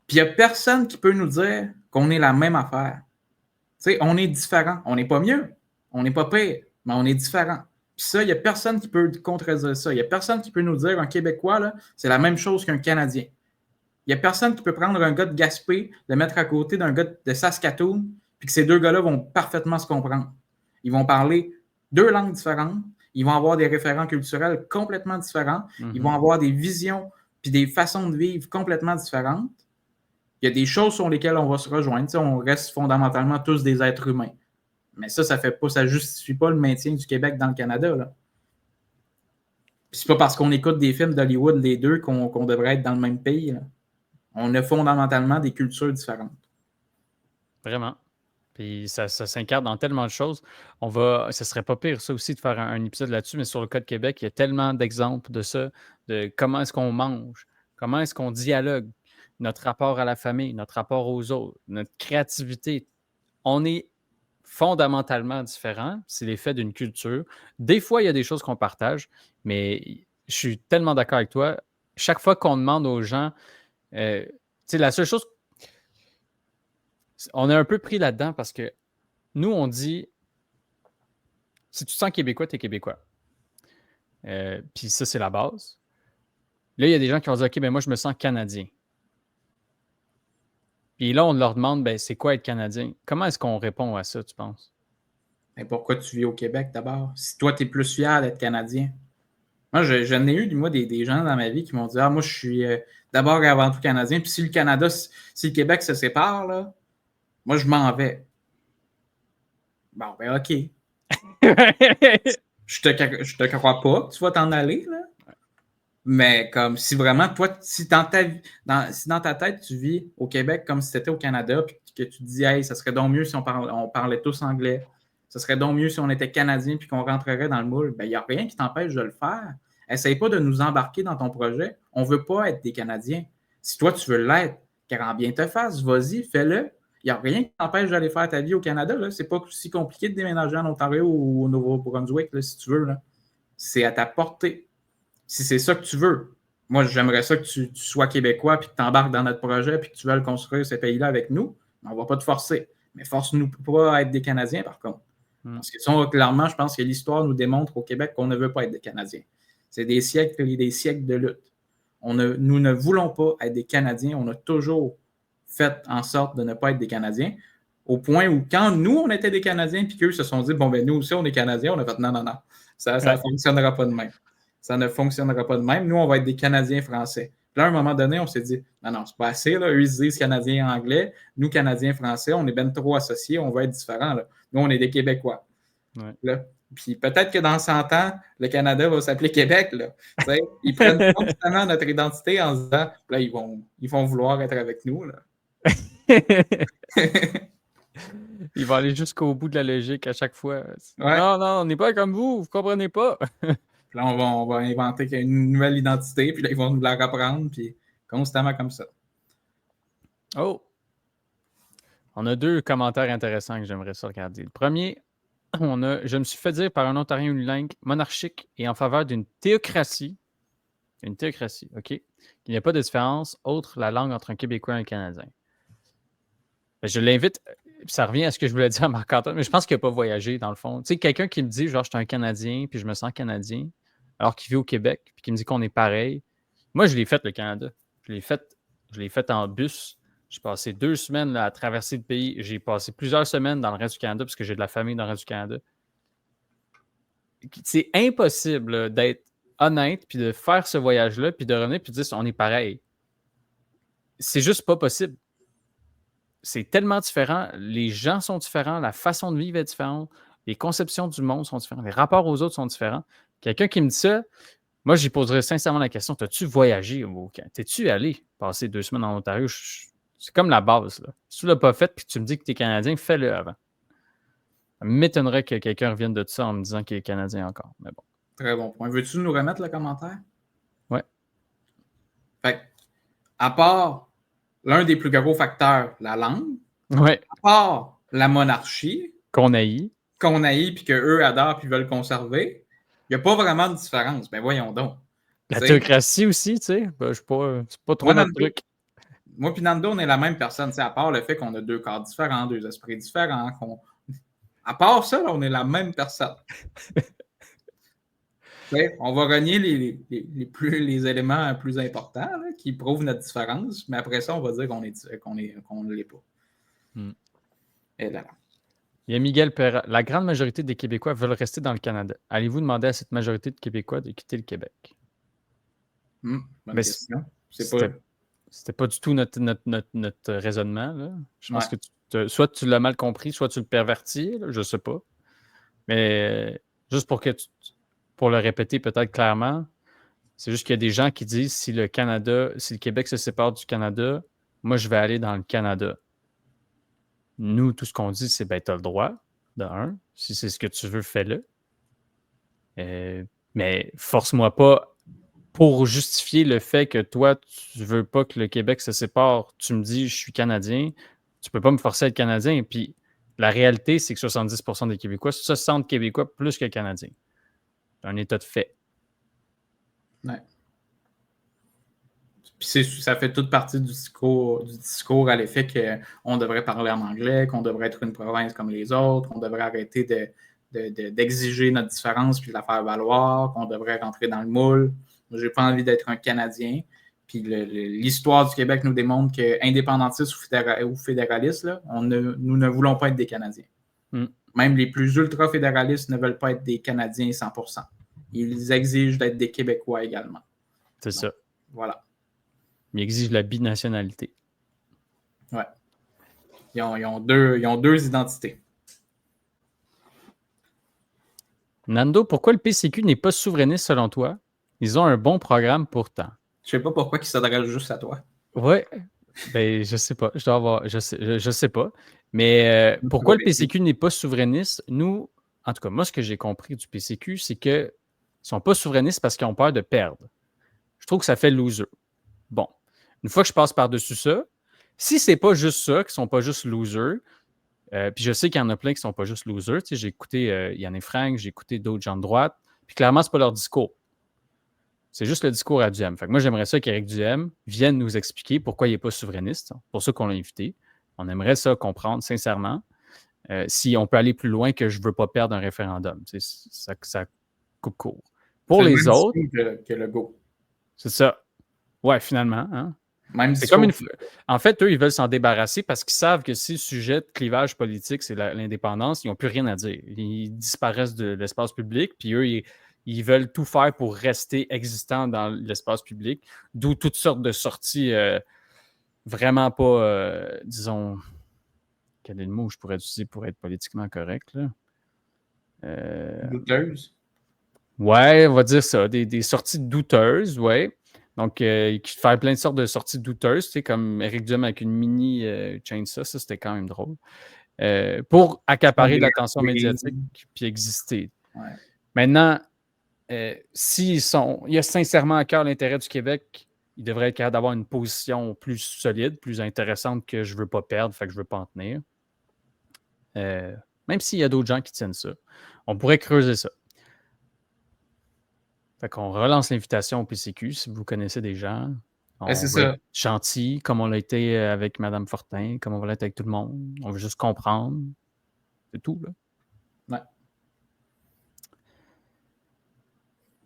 Puis il n'y a personne qui peut nous dire qu'on est la même affaire. Tu sais, on est différent. On n'est pas mieux. On n'est pas pire, mais on est différent. Puis ça, il n'y a personne qui peut contredire ça. Il n'y a personne qui peut nous dire un Québécois, là, c'est la même chose qu'un Canadien. Il n'y a personne qui peut prendre un gars de Gaspé, le mettre à côté d'un gars de Saskatoon, puis que ces deux gars-là vont parfaitement se comprendre. Ils vont parler deux langues différentes. Ils vont avoir des référents culturels complètement différents. Ils vont avoir des visions puis des façons de vivre complètement différentes. Il y a des choses sur lesquelles on va se rejoindre. T'sais, on reste fondamentalement tous des êtres humains. Mais ça ne justifie pas le maintien du Québec dans le Canada. Là. Puis c'est pas parce qu'on écoute des films d'Hollywood, les deux, qu'on devrait être dans le même pays. Là. On a fondamentalement des cultures différentes. Vraiment. Puis ça s'incarne dans tellement de choses. Ça serait pas pire, ça aussi, de faire un épisode là-dessus, mais sur le cas de Québec, il y a tellement d'exemples de ça, de comment est-ce qu'on mange, comment est-ce qu'on dialogue, notre rapport à la famille, notre rapport aux autres, notre créativité. On est fondamentalement différents. C'est l'effet d'une culture. Des fois, il y a des choses qu'on partage, mais je suis tellement d'accord avec toi. Chaque fois qu'on demande aux gens, tu sais, la seule chose, on est un peu pris là-dedans parce que nous, on dit, si tu te sens québécois, tu es québécois. Puis ça, c'est la base. Là, il y a des gens qui vont dire, OK, ben moi, je me sens canadien. Puis là, on leur demande, ben, c'est quoi être canadien? Comment est-ce qu'on répond à ça, tu penses? Mais pourquoi tu vis au Québec d'abord? Si toi, tu es plus fier d'être Canadien. Moi, j'en ai eu, moi, des gens dans ma vie qui m'ont dit, moi, je suis d'abord et avant tout Canadien. Puis si le Canada, si le Québec se sépare, là, moi, je m'en vais. Bon, ben, OK. Je te crois pas que tu vas t'en aller, là. Mais comme si vraiment, toi, si dans ta tête, tu vis au Québec comme si tu étais au Canada, puis que tu te dis, hey, ça serait donc mieux si on parlait tous anglais, ça serait donc mieux si on était Canadien puis qu'on rentrerait dans le moule, ben il n'y a rien qui t'empêche de le faire. Essaye pas de nous embarquer dans ton projet. On ne veut pas être des Canadiens. Si toi, tu veux l'être, qu'en bien te fasse, vas-y, fais-le. Il n'y a rien qui t'empêche d'aller faire ta vie au Canada. Ce n'est pas si compliqué de déménager en Ontario ou au Nouveau-Brunswick, là, si tu veux. Là. C'est à ta portée. Si c'est ça que tu veux. Moi, j'aimerais ça que tu sois québécois puis que tu embarques dans notre projet puis que tu veux construire ces pays-là avec nous. On ne va pas te forcer. Mais force-nous pas à être des Canadiens, par contre. Parce que ça, clairement, je pense que l'histoire nous démontre au Québec qu'on ne veut pas être des Canadiens. C'est des siècles et des siècles de lutte. Nous ne voulons pas être des Canadiens. On a toujours fait en sorte de ne pas être des Canadiens. Au point où, quand nous, on était des Canadiens puis qu'eux se sont dit, bon, ben nous aussi, on est Canadiens, on a fait non. Ça ne fonctionnera pas de même. Ça ne fonctionnera pas de même. Nous, on va être des Canadiens français. Puis là, à un moment donné, on s'est dit, non, c'est pas assez. Là. Eux, ils se disent Canadiens anglais. Nous, Canadiens français, on est bien trop associés. On va être différents. Là. Nous, on est des Québécois. Ouais. Là. Puis peut-être que dans 100 ans, le Canada va s'appeler Québec. Là. Ils prennent constamment notre identité en se disant, là, ils vont vouloir être avec nous. Là. Ils vont aller jusqu'au bout de la logique à chaque fois. Ouais. Non, on n'est pas comme vous ne comprenez pas. Puis là, on va inventer une nouvelle identité, puis là, ils vont nous la reprendre, puis constamment comme ça. Oh! On a 2 commentaires intéressants que j'aimerais ça regarder. Le premier, je me suis fait dire par un Ontarien unilingue monarchique et en faveur d'une théocratie. Une théocratie, OK? Il n'y a pas de différence autre la langue entre un Québécois et un Canadien. Je l'invite, ça revient à ce que je voulais dire à Marc-Antoine, mais je pense qu'il n'a pas voyagé dans le fond. Tu sais, quelqu'un qui me dit, genre, je suis un Canadien, puis je me sens Canadien, alors qu'il vit au Québec, puis qui me dit qu'on est pareil. Moi, je l'ai fait, le Canada. Je l'ai fait en bus. J'ai passé 2 semaines là, à traverser le pays. J'ai passé plusieurs semaines dans le reste du Canada, parce que j'ai de la famille dans le reste du Canada. C'est impossible là, d'être honnête, puis de faire ce voyage-là, puis de revenir, puis de dire, on est pareil. C'est juste pas possible. C'est tellement différent. Les gens sont différents, la façon de vivre est différente, les conceptions du monde sont différentes, les rapports aux autres sont différents. Quelqu'un qui me dit ça, moi, j'y poserais sincèrement la question, t'as-tu voyagé au Canada? T'es-tu allé passer 2 semaines en Ontario? C'est comme la base. Là. Si tu ne l'as pas fait et que tu me dis que tu es Canadien, fais-le avant. Ça m'étonnerait que quelqu'un revienne de ça en me disant qu'il est Canadien encore. Mais bon. Très bon point. Veux-tu nous remettre le commentaire? Ouais. Fait à part l'un des plus gros facteurs, la langue, ouais. À part la monarchie, qu'on haït puis qu'eux adorent puis veulent conserver, il n'y a pas vraiment de différence. Ben voyons donc. La théocratie aussi, tu sais, ben, c'est pas trop notre truc. Moi puis Nando, on est la même personne, à part le fait qu'on a 2 corps différents, 2 esprits différents. À part ça, là, on est la même personne. On va renier les éléments plus importants là, qui prouvent notre différence, mais après ça, on va dire qu'on ne l'est pas. Et là. Il y a Miguel Perra. La grande majorité des Québécois veulent rester dans le Canada. Allez-vous demander à cette majorité de Québécois de quitter le Québec? Bonne question. C'était pas du tout notre raisonnement. Là. Je pense que soit tu l'as mal compris, soit tu le pervertis. Là, je ne sais pas. Mais juste pour le répéter peut-être clairement, c'est juste qu'il y a des gens qui disent si le Québec se sépare du Canada, moi je vais aller dans le Canada. Nous, tout ce qu'on dit, c'est ben, tu as le droit, de un. Si c'est ce que tu veux, fais-le. Mais force-moi pas pour justifier le fait que toi, tu veux pas que le Québec se sépare. Tu me dis, je suis Canadien. Tu peux pas me forcer à être Canadien. Puis la réalité, c'est que 70% des Québécois se sentent Québécois plus que Canadiens. C'est un état de fait. Ouais. Puis ça fait toute partie du discours à l'effet qu'on devrait parler en anglais, qu'on devrait être une province comme les autres, qu'on devrait arrêter d'exiger notre différence puis de la faire valoir, qu'on devrait rentrer dans le moule. J'ai pas envie d'être un Canadien. Puis l'histoire du Québec nous démontre qu'indépendantistes ou fédéralistes, là, nous ne voulons pas être des Canadiens. Même les plus ultra-fédéralistes ne veulent pas être des Canadiens 100%. Ils exigent d'être des Québécois également. C'est ça. Voilà. Ils exigent la binationalité. Ouais. Ils ont deux identités. Nando, pourquoi le PCQ n'est pas souverainiste selon toi? Ils ont un bon programme pourtant. Je sais pas pourquoi ils s'adressent juste à toi. Ouais. Ben, je sais pas. Je sais pas. Mais pourquoi le PCQ n'est pas souverainiste? Nous, en tout cas, moi, ce que j'ai compris du PCQ, c'est qu'ils ne sont pas souverainistes parce qu'ils ont peur de perdre. Je trouve que ça fait loser. Bon. Une fois que je passe par-dessus ça, si c'est pas juste ça, qu'ils sont pas juste losers, puis je sais qu'il y en a plein qui sont pas juste losers. Tu sais, j'ai écouté Yann et Frank, j'ai écouté d'autres gens de droite, puis clairement, c'est pas leur discours. C'est juste le discours à Duhem. Fait que moi, j'aimerais ça qu'Éric Duhem vienne nous expliquer pourquoi il n'est pas souverainiste. C'est pour ça qu'on l'a invité. On aimerait ça comprendre, sincèrement, si on peut aller plus loin que je ne veux pas perdre un référendum. Ça coupe court. Pour les autres... que le go. C'est ça. Ouais, finalement. Hein? Même c'est comme En fait, eux, ils veulent s'en débarrasser parce qu'ils savent que si le sujet de clivage politique, c'est l'indépendance, ils n'ont plus rien à dire. Ils disparaissent de l'espace public, puis eux, ils veulent tout faire pour rester existants dans l'espace public, d'où toutes sortes de sorties vraiment pas, disons, quel est le mot que je pourrais utiliser pour être politiquement correct, là? Douteuses. Ouais, on va dire ça, des sorties douteuses, ouais. Donc, faire plein de sortes de sorties douteuses, tu sais, comme Éric Duhem avec une mini chainsaw, ça, c'était quand même drôle. Pour accaparer l'attention médiatique puis exister. Ouais. Maintenant, s'il y a sincèrement à cœur l'intérêt du Québec, il devrait être capable d'avoir une position plus solide, plus intéressante que je ne veux pas perdre, fait que je ne veux pas en tenir. Même s'il y a d'autres gens qui tiennent ça. On pourrait creuser ça. Fait qu'on relance l'invitation au PCQ si vous connaissez des gens. On c'est veut ça. être gentil, comme on l'a été avec Mme Fortin, comme on va l'être avec tout le monde. On veut juste comprendre. C'est tout, là.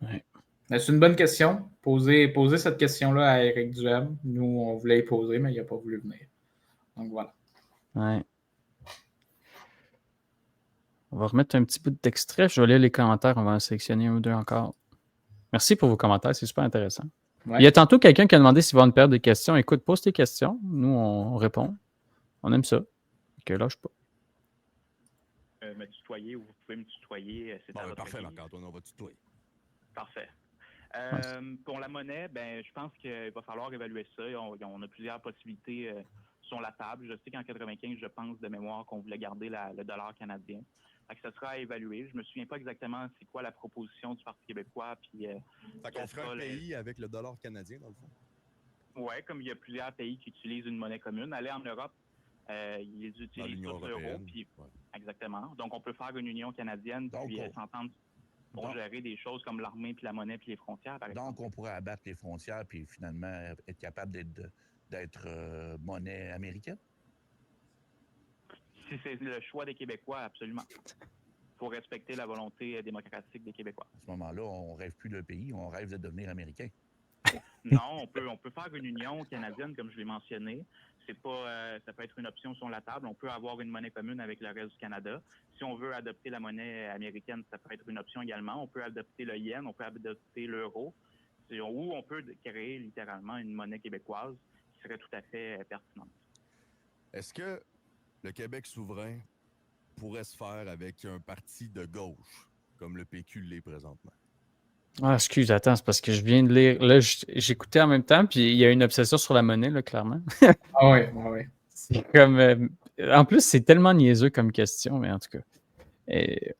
Ouais. C'est une bonne question. Posez cette question-là à Éric Duhem. Nous, on voulait y poser, mais il n'a pas voulu venir. Donc, voilà. Ouais. On va remettre un petit bout d'extrait. Je vais lire les commentaires. On va en sélectionner un ou deux encore. Merci pour vos commentaires. C'est super intéressant. Ouais. Il y a tantôt quelqu'un qui a demandé s'il va y avoir une période de questions. Écoute, pose tes questions. Nous, on répond. On aime ça. Que lâche pas. Me tutoyer ou vous pouvez me tutoyer. C'est parfait, Marc-Antoine, on va tutoyer. Parfait. Pour la monnaie, je pense qu'il va falloir évaluer ça. On a plusieurs possibilités sur la table. Je sais qu'en 95, je pense de mémoire qu'on voulait garder le dollar canadien. Fait que ça sera à évaluer. Je me souviens pas exactement c'est quoi la proposition du Parti québécois. Puis, fait qu'on ferait un pays avec le dollar canadien, dans le fond? Oui, comme il y a plusieurs pays qui utilisent une monnaie commune. Aller en Europe, ils utilisent tous l'euro. Exactement. Donc, on peut faire une union canadienne puis s'entendre pour gérer des choses comme l'armée, puis la monnaie, puis les frontières, par exemple. Donc, on pourrait abattre les frontières puis finalement être capable d'être monnaie américaine? Si c'est le choix des Québécois, absolument. Il faut respecter la volonté démocratique des Québécois. À ce moment-là, on rêve plus d'un pays, on rêve de devenir américain. Non, on peut faire une union canadienne, comme je l'ai mentionné. Ça peut être une option sur la table. On peut avoir une monnaie commune avec le reste du Canada. Si on veut adopter la monnaie américaine, ça peut être une option également. On peut adopter le yen, on peut adopter l'euro. Ou on peut créer littéralement une monnaie québécoise qui serait tout à fait pertinente. Est-ce que le Québec souverain pourrait se faire avec un parti de gauche, comme le PQ l'est présentement? Ah, excuse, attends, c'est parce que je viens de lire. Là, j'écoutais en même temps, puis il y a une obsession sur la monnaie, là, clairement. Ah oui. C'est comme En plus, c'est tellement niaiseux comme question, mais en tout cas. C'est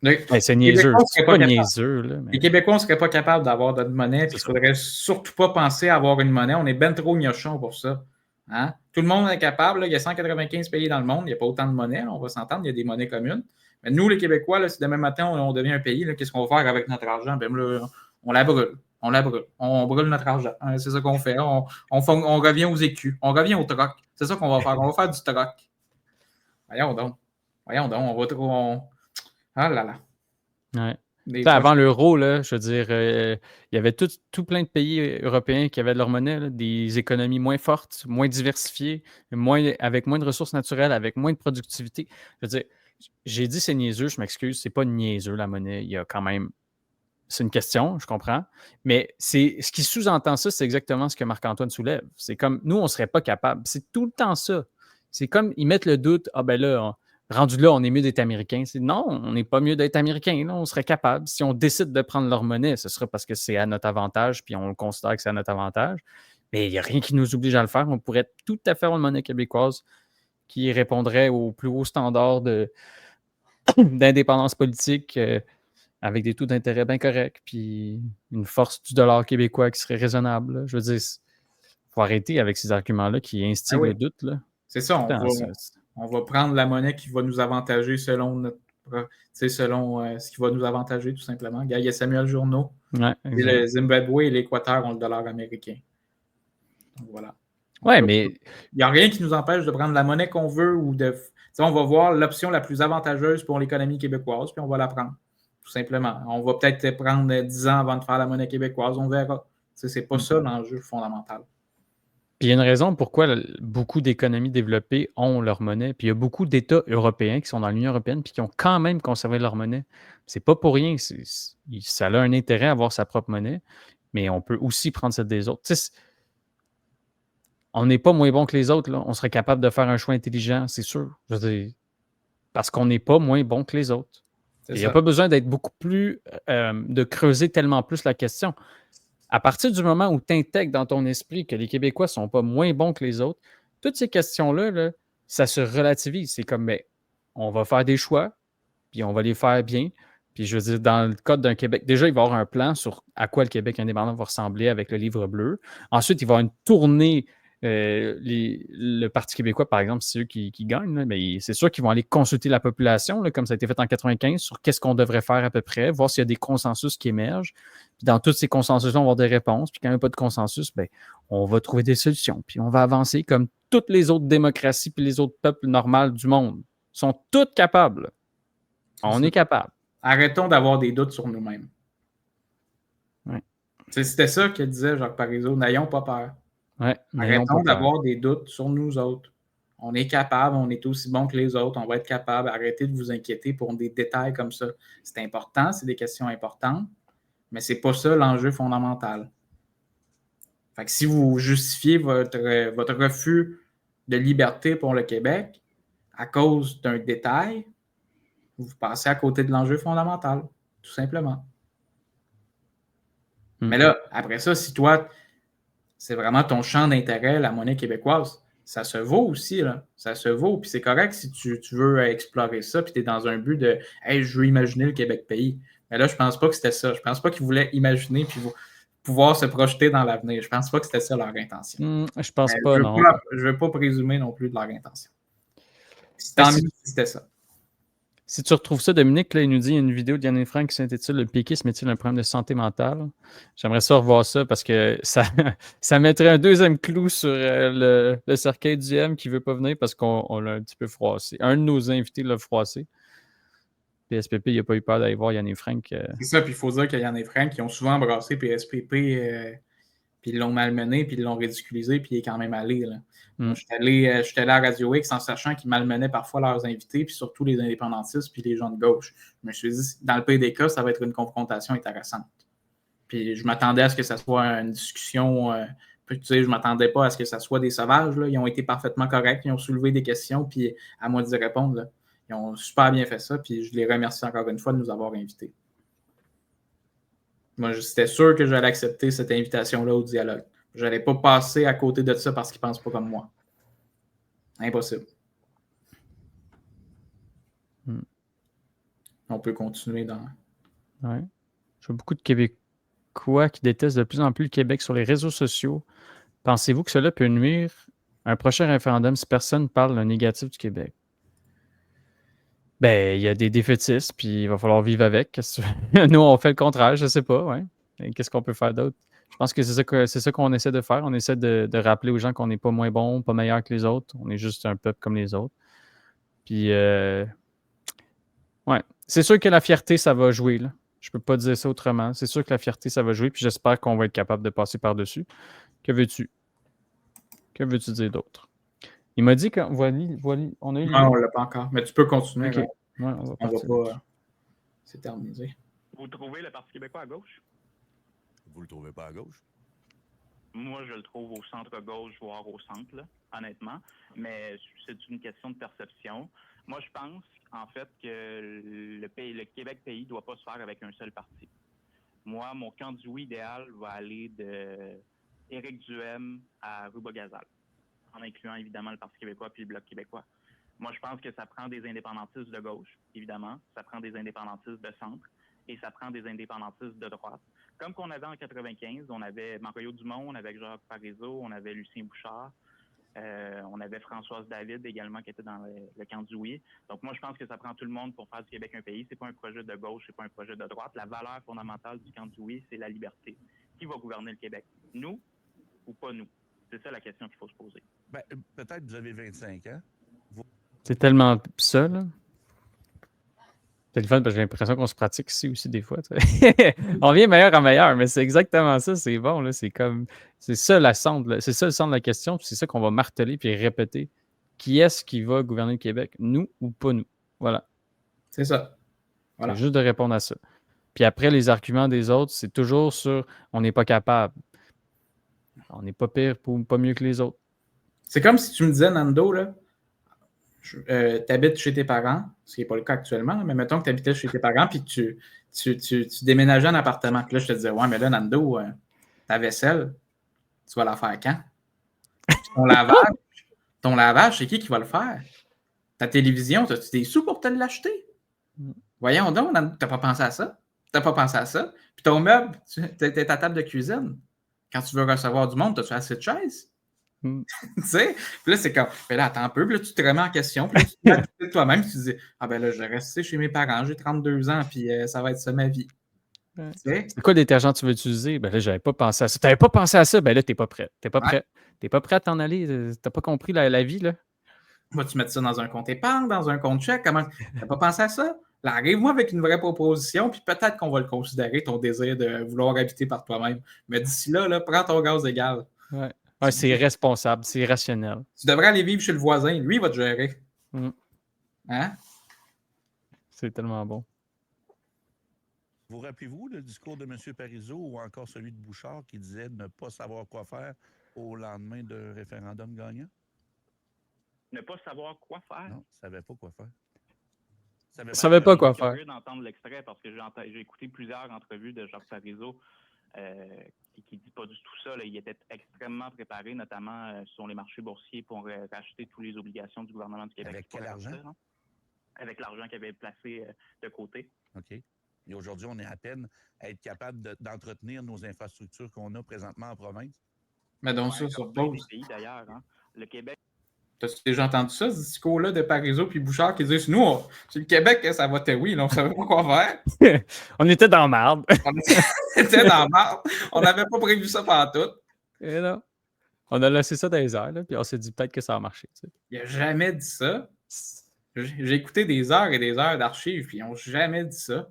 Les niaiseux. Québécois C'est seraient pas pas capables. niaiseux. Là, mais Les Québécois ne seraient pas capables d'avoir notre monnaie, puis c'est il ne faudrait surtout pas penser à avoir une monnaie. On est ben trop gnochons pour ça. Hein? Tout le monde est capable. Là. Il y a 195 pays dans le monde. Il n'y a pas autant de monnaies. Là. On va s'entendre. Il y a des monnaies communes. Mais nous, les Québécois, là, si demain matin, on devient un pays, là, qu'est-ce qu'on va faire avec notre argent? Ben, là, on la brûle. On la brûle. On brûle notre argent. Hein, c'est ça qu'on fait. On revient aux écus. On revient au troc. C'est ça qu'on va faire. On va faire du troc. Voyons donc. On va trop... Ah là là. Ouais. Des Avant l'euro, là, je veux dire, il y avait tout plein de pays européens qui avaient de leur monnaie, là, des économies moins fortes, moins diversifiées, avec moins de ressources naturelles, avec moins de productivité. Je veux dire, j'ai dit c'est niaiseux, je m'excuse, c'est pas niaiseux la monnaie. Il y a quand même. C'est une question, je comprends. Mais ce qui sous-entend ça, c'est exactement ce que Marc-Antoine soulève. C'est comme nous, on ne serait pas capable. C'est tout le temps ça. C'est comme ils mettent le doute, ah ben là, rendu là, on est mieux d'être américain. Non, on n'est pas mieux d'être américain. Là, on serait capable. Si on décide de prendre leur monnaie, ce sera parce que c'est à notre avantage, puis on le considère que c'est à notre avantage. Mais il n'y a rien qui nous oblige à le faire. On pourrait tout à fait avoir une monnaie québécoise qui répondrait aux plus hauts standards d'indépendance politique. Avec des taux d'intérêt bien corrects, puis une force du dollar québécois qui serait raisonnable. Là. Je veux dire, il faut arrêter avec ces arguments-là qui instillent le doute. Là. C'est ça, on va prendre la monnaie qui va nous avantager selon ce qui va nous avantager, tout simplement. Il y a Samuel Journeau. Ouais, le Zimbabwe et l'Équateur ont le dollar américain. Donc, voilà. Ouais, mais il n'y a rien qui nous empêche de prendre la monnaie qu'on veut ou de. On va voir l'option la plus avantageuse pour l'économie québécoise, puis on va la prendre. Tout simplement. On va peut-être prendre 10 ans avant de faire la monnaie québécoise. On verra. C'est pas ça l'enjeu fondamental. Puis il y a une raison pourquoi beaucoup d'économies développées ont leur monnaie. Puis il y a beaucoup d'États européens qui sont dans l'Union européenne puis qui ont quand même conservé leur monnaie. C'est pas pour rien. Ça a un intérêt à avoir sa propre monnaie, mais on peut aussi prendre celle des autres. On n'est pas moins bon que les autres. Là. On serait capable de faire un choix intelligent, c'est sûr. Je veux dire, parce qu'on n'est pas moins bon que les autres. Il n'y a pas besoin d'être beaucoup plus, de creuser tellement plus la question. À partir du moment où tu intègres dans ton esprit que les Québécois ne sont pas moins bons que les autres, toutes ces questions-là, là, ça se relativise. C'est comme, ben, on va faire des choix, puis on va les faire bien. Puis je veux dire, dans le cadre d'un Québec, déjà, il va y avoir un plan sur à quoi le Québec indépendant va ressembler avec le livre bleu. Ensuite, il va y avoir une tournée. Le Parti québécois, par exemple, c'est eux qui gagnent, là, mais c'est sûr qu'ils vont aller consulter la population, là, comme ça a été fait en 1995, sur qu'est-ce qu'on devrait faire à peu près, voir s'il y a des consensus qui émergent. Puis dans tous ces consensus-là, on va avoir des réponses. Puis quand il n'y a pas de consensus, ben, on va trouver des solutions. Puis on va avancer comme toutes les autres démocraties puis les autres peuples normaux du monde sont toutes capables. On est capable. Arrêtons d'avoir des doutes sur nous-mêmes. Ouais. C'était ça que disait Jacques Parizeau. N'ayons pas peur. Ouais, arrêtons d'avoir des doutes sur nous autres. On est capable, on est aussi bon que les autres, on va être capable. Arrêtez de vous inquiéter pour des détails comme ça. C'est important, c'est des questions importantes, mais c'est pas ça l'enjeu fondamental. Fait que si vous justifiez votre refus de liberté pour le Québec à cause d'un détail, vous passez à côté de l'enjeu fondamental, tout simplement. Mais là, après ça, si toi, c'est vraiment ton champ d'intérêt, la monnaie québécoise, ça se vaut aussi, là. Ça se vaut. Puis c'est correct si tu veux explorer ça, puis tu es dans un but de « Hey, je veux imaginer le Québec pays ». Mais là, je pense pas que c'était ça. Je pense pas qu'ils voulaient imaginer puis pouvoir se projeter dans l'avenir. Je pense pas que c'était ça leur intention. Je pense pas, non. Je veux pas présumer non plus de leur intention. Puis tant mieux si c'était ça. Si tu retrouves ça, Dominique, là, il nous dit il y a une vidéo de Yann Frank qui s'intitule « Le péquisme est-il un problème de santé mentale ?» J'aimerais ça revoir ça parce que ça mettrait un deuxième clou sur le cercueil du M qui ne veut pas venir parce qu'on l'a un petit peu froissé. Un de nos invités l'a froissé. PSPP, il n'a pas eu peur d'aller voir Yann Frank. C'est ça, puis il faut dire qu'il y en a Frank qui ont souvent embrassé PSPP, puis ils l'ont malmené, puis ils l'ont ridiculisé, puis il est quand même allé. Là. J'étais allé à Radio X en sachant qu'ils malmenaient parfois leurs invités, puis surtout les indépendantistes, puis les gens de gauche. Je me suis dit, dans le pire des cas, ça va être une confrontation intéressante. Puis je m'attendais à ce que ça soit une discussion. Tu sais, je ne m'attendais pas à ce que ça soit des sauvages. Là. Ils ont été parfaitement corrects, ils ont soulevé des questions, puis à moi d'y répondre. Là. Ils ont super bien fait ça, puis je les remercie encore une fois de nous avoir invités. Moi, j'étais sûr que j'allais accepter cette invitation-là au dialogue. Je n'allais pas passer à côté de ça parce qu'ils ne pensent pas comme moi. Impossible. on peut continuer dans... Ouais. Je vois beaucoup de Québécois qui détestent de plus en plus le Québec sur les réseaux sociaux. Pensez-vous que cela peut nuire à un prochain référendum si personne parle d'un négatif du Québec? Ben, il y a des défaitistes, puis il va falloir vivre avec. Nous, on fait le contraire, je sais pas, ouais. Et qu'est-ce qu'on peut faire d'autre? Je pense que c'est ça qu'on essaie de faire. On essaie de rappeler aux gens qu'on n'est pas moins bon, pas meilleur que les autres. On est juste un peuple comme les autres. Puis, ouais. C'est sûr que la fierté, ça va jouer, là. Je peux pas dire ça autrement. C'est sûr que la fierté, ça va jouer, puis j'espère qu'on va être capable de passer par-dessus. Que veux-tu? Que veux-tu dire d'autre? Il m'a dit qu'on on a eu... Non, on l'a pas encore. Mais tu peux continuer. OK. Là. Ouais, on va On va partir. pas s'éterniser. Vous trouvez le Parti québécois à gauche? Vous le trouvez pas à gauche? Moi, je le trouve au centre-gauche, voire au centre, là, honnêtement. Mais c'est une question de perception. Moi, je pense, en fait, que le Québec-pays ne doit pas se faire avec un seul parti. Moi, mon candidat idéal va aller de Éric Duhaime à Ruba-Gazal, en incluant évidemment le Parti québécois puis le Bloc québécois. Moi, je pense que ça prend des indépendantistes de gauche, évidemment. Ça prend des indépendantistes de centre et ça prend des indépendantistes de droite. Comme qu'on avait en 95, on avait Mario Dumont, on avait Jacques Parizeau, on avait Lucien Bouchard, on avait Françoise David également qui était dans le camp du oui. Donc moi, je pense que ça prend tout le monde pour faire du Québec un pays. C'est pas un projet de gauche, c'est pas un projet de droite. La valeur fondamentale du camp du oui, c'est la liberté. Qui va gouverner le Québec? Nous ou pas nous? C'est ça la question qu'il faut se poser. Ben, peut-être que vous avez 25 ans. C'est tellement ça, là. C'est le fun parce que j'ai l'impression qu'on se pratique ici aussi des fois. On vient meilleur en meilleur, mais c'est exactement ça. C'est bon, là. C'est comme. C'est ça le centre de la question. C'est ça qu'on va marteler puis répéter. Qui est-ce qui va gouverner le Québec? Nous ou pas nous? Voilà. C'est ça. Voilà. C'est juste de répondre à ça. Puis après, les arguments des autres, c'est toujours sur on n'est pas capable. On n'est pas pire ou pas mieux que les autres. C'est comme si tu me disais, Nando, là, tu habites chez tes parents, ce qui n'est pas le cas actuellement, là, mais mettons que tu habitais chez tes parents puis que tu déménageais un appartement. Puis là, je te disais, ouais, mais là, Nando, ta vaisselle, tu vas la faire quand? Ton lavage, c'est qui va le faire? Ta télévision, as-tu des sous pour te l'acheter? Voyons donc, t'as pas pensé à ça? T'as pas pensé à ça? Puis ton meuble, t'as ta table de cuisine. Quand tu veux recevoir du monde, as-tu assez de chaises? Tu sais? Puis là, c'est comme, mais là, attends un peu, puis là, tu te remets en question, puis là, tu te dis toi-même, tu te dis, ah ben là, je vais rester chez mes parents, j'ai 32 ans, puis ça va être ça ma vie. Ouais. Tu sais? C'est quoi le détergent que tu veux utiliser? Ben là, j'avais pas pensé à ça. T'avais pas pensé à ça? Ben là, t'es pas prêt. T'es pas prêt. T'es pas prêt à t'en aller. T'as pas compris la vie, là? Vas-tu mettre ça dans un compte épargne, dans un compte chèque? Comment? T'as pas pensé à ça? Là, arrive-moi avec une vraie proposition, puis peut-être qu'on va le considérer, ton désir de vouloir habiter par toi-même. Mais d'ici là, prends ton gaz égal. Ouais. Ouais, c'est responsable, c'est rationnel. Tu devrais aller vivre chez le voisin. Lui, il va te gérer. Hein? C'est tellement bon. Vous rappelez-vous le discours de M. Parizeau ou encore celui de Bouchard qui disait ne pas savoir quoi faire au lendemain d'un référendum gagnant? Ne pas savoir quoi faire? Non, il ne savait pas quoi faire. Je savais pas quoi faire. Je suis curieux d'entendre l'extrait parce que j'ai écouté plusieurs entrevues de Jacques Parizeau qui ne dit pas du tout ça. Là. Il était extrêmement préparé, notamment sur les marchés boursiers pour racheter toutes les obligations du gouvernement du Québec. Avec quel argent? Avec l'argent qu'il avait placé de côté. OK. Et aujourd'hui, on est à peine à être capable d'entretenir nos infrastructures qu'on a présentement en province. Mais donc ça, sur pause. D'ailleurs, hein. Le Québec. T'as-tu déjà entendu ça, ce discours-là de Parizeau puis Bouchard qui disent nous, c'est le Québec, ça va oui, on ne savait pas quoi faire. On était dans marde. On était dans marde. On n'avait pas prévu ça partout. Et non. On a laissé ça dans les airs, là, puis on s'est dit peut-être que ça a marché. Tu sais. Il n'a jamais dit ça. J'ai écouté des heures et des heures d'archives, puis ils n'ont jamais dit ça.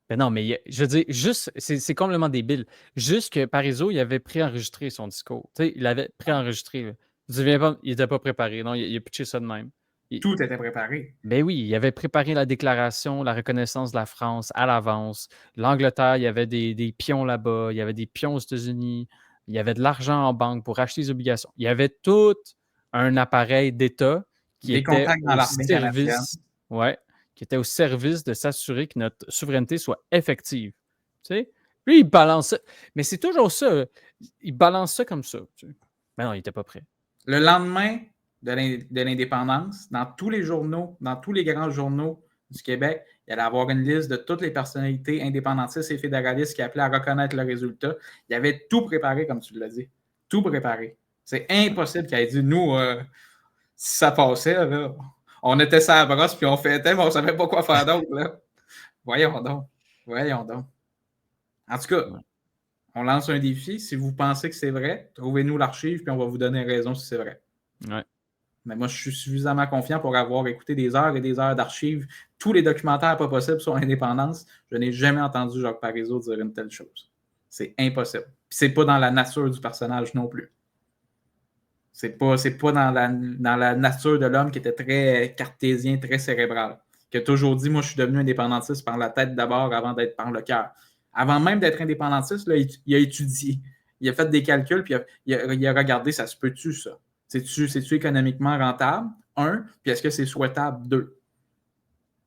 Ben non, mais je veux dire, juste, c'est complètement débile. Juste que Parizeau, il avait préenregistré son discours. Tu sais, il avait préenregistré. Là. Il n'était pas préparé. Non, il a pitché ça de même. Tout était préparé. Ben oui, il avait préparé la déclaration, la reconnaissance de la France à l'avance. L'Angleterre, il y avait des pions là-bas. Il y avait des pions aux États-Unis. Il y avait de l'argent en banque pour acheter les obligations. Il y avait tout un appareil d'État qui était au service. Ouais. Qui était au service de s'assurer que notre souveraineté soit effective. Tu sais? Lui, il balance ça. Mais c'est toujours ça. Il balance ça comme ça. Tu sais. Mais non, il n'était pas prêt. Le lendemain de l'indépendance, dans tous les journaux, dans tous les grands journaux du Québec, il allait avoir une liste de toutes les personnalités indépendantistes et fédéralistes qui appelaient à reconnaître le résultat. Il avait tout préparé, comme tu l'as dit. Tout préparé. C'est impossible qu'il ait dit, nous, si ça passait, là, on était sur la brosse puis on fêtait, mais on ne savait pas quoi faire d'autre. Là. Voyons donc. En tout cas, on lance un défi. Si vous pensez que c'est vrai, trouvez-nous l'archive puis on va vous donner raison si c'est vrai. Ouais. Mais moi, je suis suffisamment confiant pour avoir écouté des heures et des heures d'archives, tous les documentaires pas possibles sur l'indépendance. Je n'ai jamais entendu Jacques Parizeau dire une telle chose. C'est impossible. Puis c'est pas dans la nature du personnage non plus. C'est pas dans la nature de l'homme qui était très cartésien, très cérébral. Qui a toujours dit, moi, je suis devenu indépendantiste par la tête d'abord avant d'être par le cœur. Avant même d'être indépendantiste, là, il a étudié. Il a fait des calculs, puis il a regardé, ça se peut-tu, ça? C'est-tu économiquement rentable? 1, puis est-ce que c'est souhaitable? 2.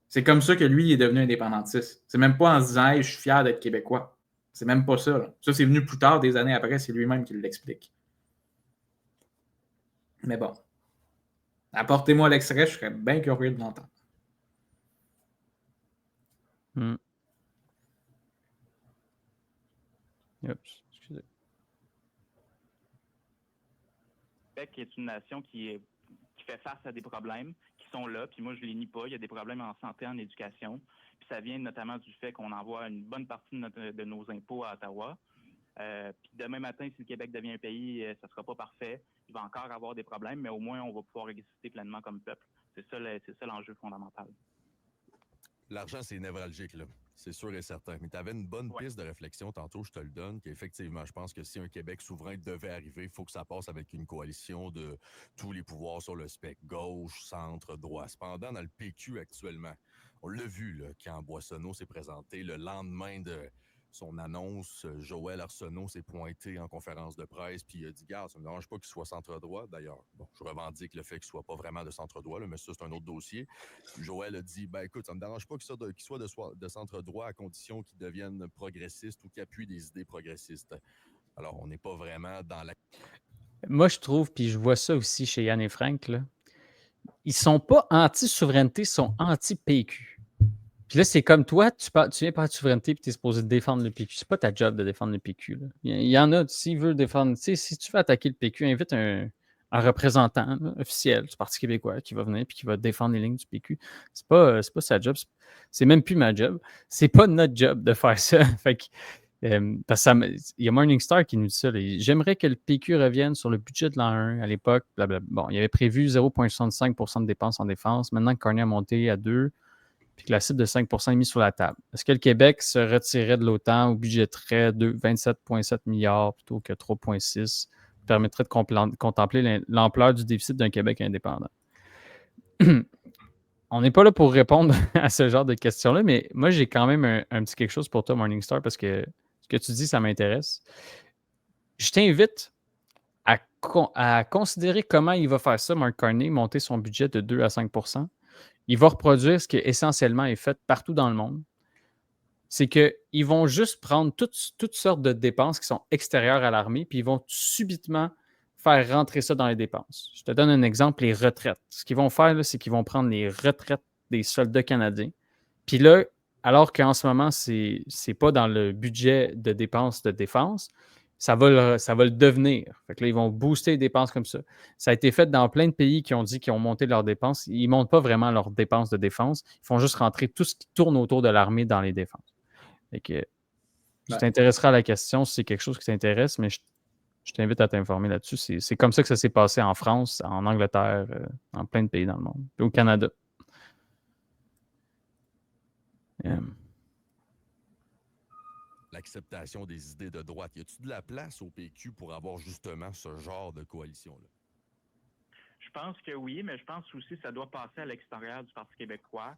C'est comme ça que lui, il est devenu indépendantiste. C'est même pas en se disant, hey, je suis fier d'être québécois. C'est même pas ça. Là. Ça, c'est venu plus tard, des années après, c'est lui-même qui l'explique. Mais bon. Apportez-moi l'extrait, je serais bien curieux de l'entendre. Oups, excusez. Le Québec est une nation qui fait face à des problèmes qui sont là, puis moi je les nie pas. Il y a des problèmes en santé, en éducation, puis ça vient notamment du fait qu'on envoie une bonne partie de nos impôts à Ottawa. Puis demain matin, si le Québec devient un pays, ça ne sera pas parfait. Il va encore avoir des problèmes, mais au moins on va pouvoir exister pleinement comme peuple. C'est ça l'enjeu fondamental. L'argent, c'est névralgique, là. C'est sûr et certain. Mais tu avais une bonne piste de réflexion tantôt, je te le donne, qu'effectivement, je pense que si un Québec souverain devait arriver, il faut que ça passe avec une coalition de tous les pouvoirs sur le spectre, gauche, centre, droit. Cependant, dans le PQ actuellement, on l'a vu, là, quand Boissonneau s'est présenté le lendemain de son annonce, Joël Arsenault s'est pointé en conférence de presse, puis il a dit, garde, ça ne me dérange pas qu'il soit centre-droit. D'ailleurs, bon, je revendique le fait qu'il ne soit pas vraiment de centre-droit, là, mais ça, c'est un autre dossier. Joël a dit, ben écoute, ça ne me dérange pas qu'il soit de centre-droit à condition qu'il devienne progressiste ou qu'il appuie des idées progressistes. Alors, on n'est pas vraiment dans la... Moi, je trouve, puis je vois ça aussi chez Yann et Frank, là, ils sont pas anti-souveraineté, ils sont anti-PQ. Puis là, c'est comme toi, tu viens parler de souveraineté puis tu es supposé défendre le PQ. C'est pas ta job de défendre le PQ. Là. Il y en a, s'il veut défendre, si tu veux attaquer le PQ, invite un représentant là, officiel du Parti québécois qui va venir et qui va défendre les lignes du PQ. C'est pas sa job. C'est même plus ma job. C'est pas notre job de faire ça. Fait que, parce que il y a Morningstar qui nous dit ça. Là. J'aimerais que le PQ revienne sur le budget de l'an 1 à l'époque. Blablabla. Bon, il avait prévu 0,65% de dépenses en défense. Maintenant que Carney a monté à 2%, puis que la cible de 5% est mise sur la table. Est-ce que le Québec se retirerait de l'OTAN ou budgéterait 27,7 milliards plutôt que 3,6, permettrait de contempler l'ampleur du déficit d'un Québec indépendant? On n'est pas là pour répondre à ce genre de questions-là, mais moi, j'ai quand même un petit quelque chose pour toi, Morningstar, parce que ce que tu dis, ça m'intéresse. Je t'invite à considérer comment il va faire ça, Mark Carney, monter son budget de 2 à 5%. Il va reproduire ce qui essentiellement est fait partout dans le monde. C'est qu'ils vont juste prendre toutes sortes de dépenses qui sont extérieures à l'armée, puis ils vont subitement faire rentrer ça dans les dépenses. Je te donne un exemple, les retraites. Ce qu'ils vont faire, là, c'est qu'ils vont prendre les retraites des soldats canadiens. Puis là, alors qu'en ce moment, c'est pas dans le budget de dépenses de défense, ça va le devenir. Fait que là, ils vont booster les dépenses comme ça. Ça a été fait dans plein de pays qui ont dit qu'ils ont monté leurs dépenses. Ils ne montent pas vraiment leurs dépenses de défense. Ils font juste rentrer tout ce qui tourne autour de l'armée dans les défenses. Fait que, tu t'intéresseras à la question si c'est quelque chose qui t'intéresse, mais je t'invite à t'informer là-dessus. C'est comme ça que ça s'est passé en France, en Angleterre, en plein de pays dans le monde. Puis au Canada. L'acceptation des idées de droite. Y a-t-il de la place au PQ pour avoir justement ce genre de coalition-là? Je pense que oui, mais je pense aussi que ça doit passer à l'extérieur du Parti québécois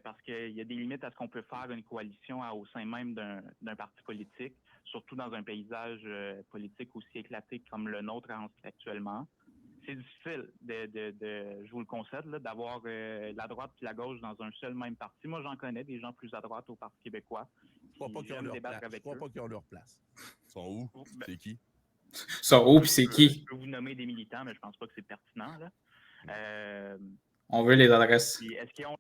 parce qu'il y a des limites à ce qu'on peut faire une coalition au sein même d'un parti politique, surtout dans un paysage politique aussi éclaté comme le nôtre actuellement. C'est difficile je vous le concède, là, d'avoir la droite et la gauche dans un seul même parti. Moi, j'en connais des gens plus à droite au Parti québécois. Je crois pas qu'ils ont leur place. Ils sont où? C'est qui? Ils sont où puis c'est qui? Je peux vous nommer des militants, mais je pense pas que c'est pertinent. Là. On veut les adresses. Est-ce qu'ils ont...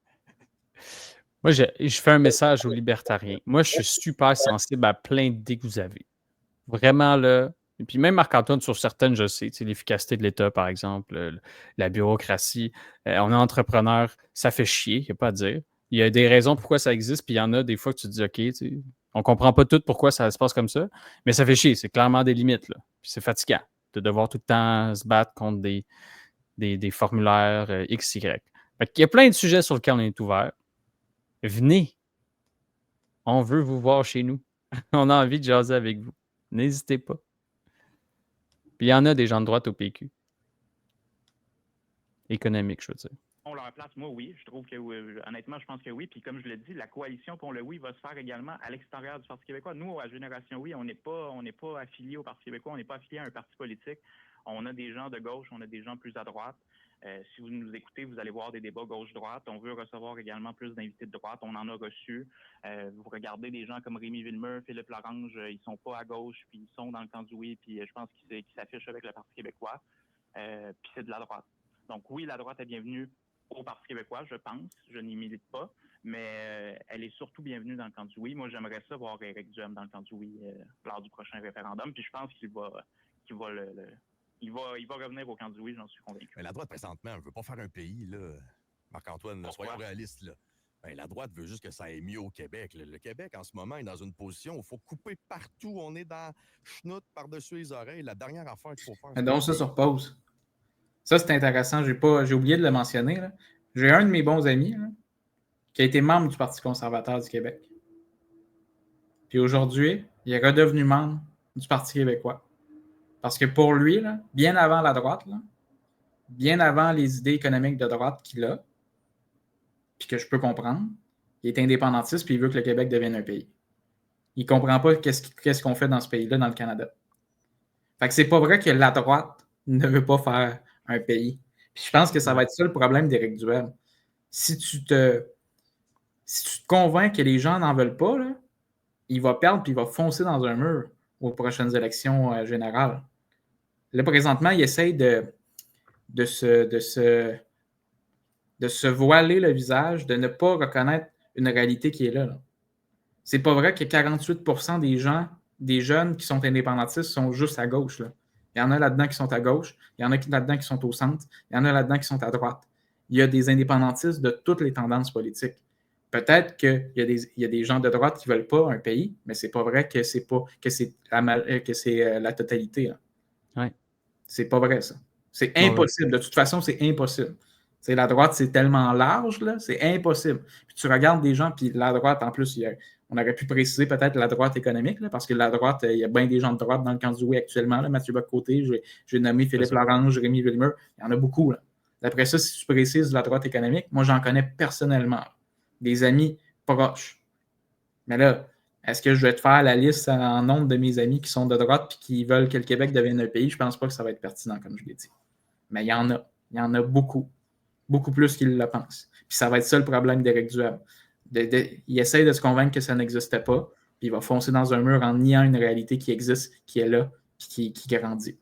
Moi, je fais un message aux libertariens. Moi, je suis super sensible à plein d'idées que vous avez. Vraiment, là. Et puis même Marc-Antoine, sur certaines, je sais, l'efficacité de l'État, par exemple, la bureaucratie. On est entrepreneur, ça fait chier, il n'y a pas à dire. Il y a des raisons pourquoi ça existe, puis il y en a des fois que tu te dis, OK, on ne comprend pas tout pourquoi ça se passe comme ça, mais ça fait chier, c'est clairement des limites, là. Puis c'est fatigant de devoir tout le temps se battre contre des formulaires X, Y. Fait qu'il y a plein de sujets sur lesquels on est ouvert. Venez. On veut vous voir chez nous. On a envie de jaser avec vous. N'hésitez pas. Puis il y en a des gens de droite au PQ. Économique, je veux dire. On leur place, moi, oui. Je trouve que, honnêtement, je pense que oui. Puis comme je l'ai dit, la coalition pour le oui va se faire également à l'extérieur du Parti québécois. Nous, à Génération Oui, on n'est pas affiliés au Parti québécois, on n'est pas affiliés à un parti politique. On a des gens de gauche, on a des gens plus à droite. Si vous nous écoutez, vous allez voir des débats gauche-droite. On veut recevoir également plus d'invités de droite. On en a reçu. Vous regardez des gens comme Rémi Villemur, Philippe Lorange, ils sont pas à gauche, puis ils sont dans le camp du oui, puis je pense qu'ils s'affichent avec le Parti québécois. Puis c'est de la droite. Donc oui, la droite est bienvenue au Parti québécois, je pense. Je n'y milite pas, mais elle est surtout bienvenue dans le camp du oui. Moi, j'aimerais ça voir Éric Duhem dans le camp du oui lors du prochain référendum. Puis je pense qu'il va revenir au camp du oui, j'en suis convaincu. Mais la droite, présentement, elle ne veut pas faire un pays, là. Marc-Antoine, soyons réalistes, là. Ben, la droite veut juste que ça aille mieux au Québec. Le Québec, en ce moment, est dans une position où il faut couper partout. On est dans chenoute par-dessus les oreilles. La dernière affaire qu'il faut faire... Donc, ça sur pause. Ça, c'est intéressant. J'ai oublié de le mentionner, là. J'ai un de mes bons amis là, qui a été membre du Parti conservateur du Québec. Puis aujourd'hui, il est redevenu membre du Parti québécois. Parce que pour lui, là, bien avant la droite, là, bien avant les idées économiques de droite qu'il a, puis que je peux comprendre, il est indépendantiste puis il veut que le Québec devienne un pays. Il ne comprend pas qu'est-ce qu'on fait dans ce pays-là, dans le Canada. Fait que c'est pas vrai que la droite ne veut pas faire un pays. Puis je pense que ça va être ça le problème d'Éric Duhem. Si tu te convaincs que les gens n'en veulent pas, là, il va perdre puis il va foncer dans un mur aux prochaines élections générales. Là, présentement, il essaye de se voiler le visage, de ne pas reconnaître une réalité qui est là. C'est pas vrai que 48% des jeunes qui sont indépendantistes sont juste à gauche. Là. Il y en a là-dedans qui sont à gauche, il y en a là-dedans qui sont au centre, il y en a là-dedans qui sont à droite. Il y a des indépendantistes de toutes les tendances politiques. Peut-être qu'il y a des gens de droite qui ne veulent pas un pays, mais c'est pas vrai que c'est la totalité. Là. Ouais. C'est pas vrai, ça. C'est impossible. De toute façon, c'est impossible. T'sais, la droite, c'est tellement large, là, c'est impossible. Puis tu regardes des gens, puis la droite, en plus, on aurait pu préciser peut-être la droite économique, là, parce que la droite, il y a bien des gens de droite dans le camp du oui actuellement. Là, Mathieu Bock-Côté, j'ai nommé Philippe Lorange, Rémi Villemur. Il y en a beaucoup. Là. Après ça, si tu précises la droite économique, moi, j'en connais personnellement. Des amis proches. Mais là, est-ce que je vais te faire la liste en nombre de mes amis qui sont de droite et qui veulent que le Québec devienne un pays? Je ne pense pas que ça va être pertinent, comme je l'ai dit. Mais il y en a. Il y en a beaucoup. Beaucoup plus qu'ils le pensent. Puis ça va être ça le problème d'Éric Duhem. Il essaie de se convaincre que ça n'existait pas, puis il va foncer dans un mur en niant une réalité qui existe, qui est là, puis qui grandit.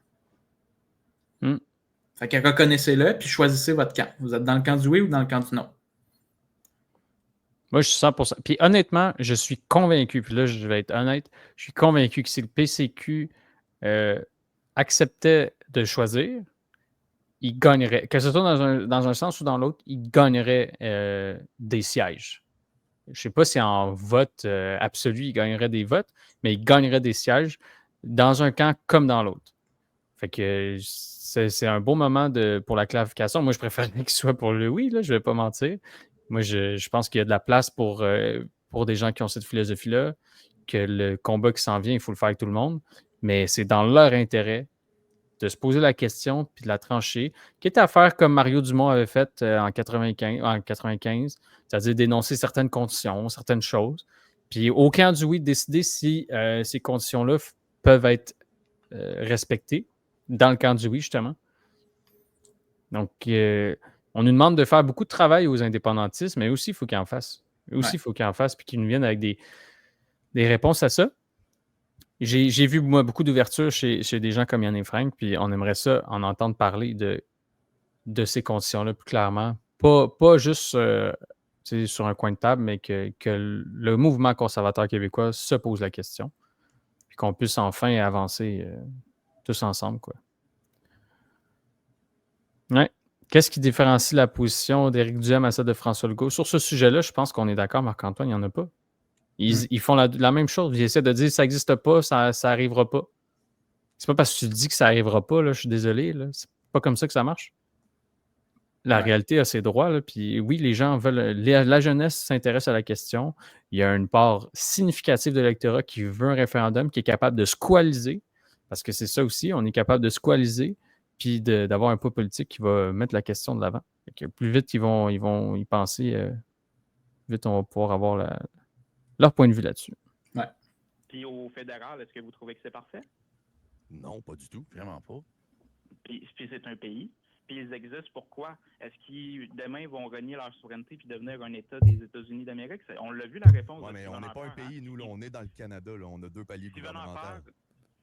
Fait que reconnaissez-le, puis choisissez votre camp. Vous êtes dans le camp du oui ou dans le camp du non? Moi, je suis 100%. Puis honnêtement, je suis convaincu, puis là, je vais être honnête, je suis convaincu que si le PCQ acceptait de choisir, il gagnerait, que ce soit dans un sens ou dans l'autre, il gagnerait des sièges. Je ne sais pas si en vote absolu, il gagnerait des votes, mais il gagnerait des sièges dans un camp comme dans l'autre. Fait que c'est un beau moment pour la clarification. Moi, je préférerais qu'il soit pour le oui, là, je ne vais pas mentir. Moi, je pense qu'il y a de la place pour des gens qui ont cette philosophie-là, que le combat qui s'en vient, il faut le faire avec tout le monde, mais c'est dans leur intérêt de se poser la question puis de la trancher, quitte à faire comme Mario Dumont avait fait en 95, c'est-à-dire d'énoncer certaines conditions, certaines choses, puis au camp du oui, de décider si ces conditions-là peuvent être respectées dans le camp du oui, justement. Donc, on nous demande de faire beaucoup de travail aux indépendantistes, mais aussi, il faut qu'ils en fassent. Il faut qu'ils en fassent puis qu'ils nous viennent avec des réponses à ça. J'ai vu, moi, beaucoup d'ouverture chez des gens comme Yann et Frank, puis on aimerait ça en entendre parler de ces conditions-là plus clairement. Pas juste sur un coin de table, mais que le mouvement conservateur québécois se pose la question, puis qu'on puisse enfin avancer tous ensemble, quoi. Ouais. Qu'est-ce qui différencie la position d'Éric Duhem à celle de François Legault? Sur ce sujet-là, je pense qu'on est d'accord, Marc-Antoine, il n'y en a pas. Ils font la même chose. Ils essaient de dire ça n'existe pas, ça n'arrivera pas. C'est pas parce que tu dis que ça n'arrivera pas, là, je suis désolé, là. C'est pas comme ça que ça marche. La réalité a ses droits, là, puis oui, les gens veulent. La jeunesse s'intéresse à la question. Il y a une part significative de l'électorat qui veut un référendum, qui est capable de se coaliser, parce que c'est ça aussi, on est capable de se coaliser, puis d'avoir un poids politique qui va mettre la question de l'avant. Plus vite ils vont y penser, vite on va pouvoir avoir leur point de vue là-dessus. Ouais. Puis au fédéral, est-ce que vous trouvez que c'est parfait? Non, pas du tout, vraiment pas. Puis c'est un pays. Puis ils existent pourquoi? Est-ce qu'ils, demain, vont renier leur souveraineté puis devenir un État des États-Unis d'Amérique? On l'a vu, la réponse. Oui, mais on n'est pas un pays, nous, là, on est dans le Canada, là, on a 2 paliers gouvernementaux.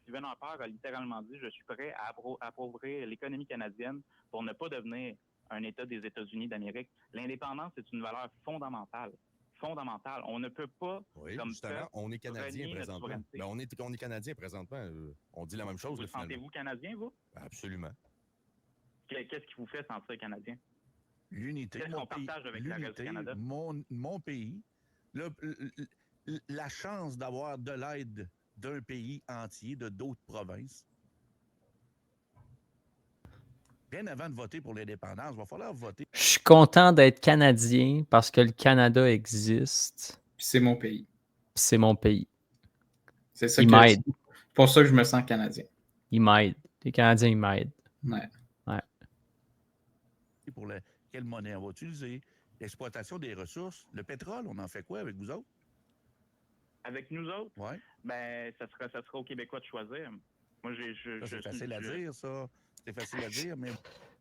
Stephen Harper a littéralement dit « Je suis prêt à appauvrir l'économie canadienne pour ne pas devenir un État des États-Unis d'Amérique. » L'indépendance est une valeur fondamentale. Fondamentale. On ne peut pas, oui, comme justement, ça, on est Canadien présentement. Ben, on est Canadien présentement. On dit la même chose. Vous sentez-vous Canadien, vous? Absolument. Qu'est-ce qui vous fait sentir Canadien? L'unité. Qu'est-ce qu'on partage avec le reste du Canada? Mon pays, la chance d'avoir de l'aide d'un pays entier, de d'autres provinces. Bien avant de voter pour l'indépendance, il va falloir voter. Je suis content d'être Canadien parce que le Canada existe. Puis c'est mon pays. C'est mon pays. C'est ça Il m'aide. C'est pour ça que je me sens Canadien. Il m'aide. Les Canadiens, ils m'aident. Ouais. Pour quelle monnaie on va utiliser? L'exploitation des ressources. Le pétrole, on en fait quoi avec vous autres? Avec nous autres? Oui. Ben, ça sera aux Québécois de choisir. Moi, c'est facile à dire, ça. C'est facile à dire, mais...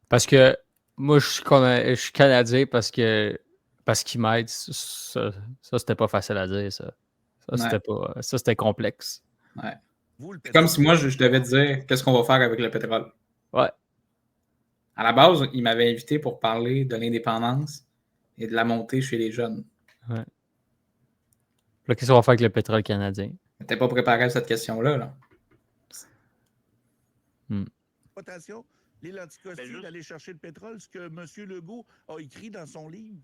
Parce que moi, je suis Canadien parce qu'ils m'aident. Ça c'était pas facile à dire, ça. Ça, c'était complexe. Ouais. C'est comme si moi, je devais te dire qu'est-ce qu'on va faire avec le pétrole. Ouais. À la base, il m'avait invité pour parler de l'indépendance et de la montée chez les jeunes. Ouais. Là, qu'est-ce qu'on va faire avec le pétrole canadien? T'es pas préparé à cette question-là, là. Attention, les lenticostis d'aller chercher le pétrole, ce que M. Legault a écrit dans son livre.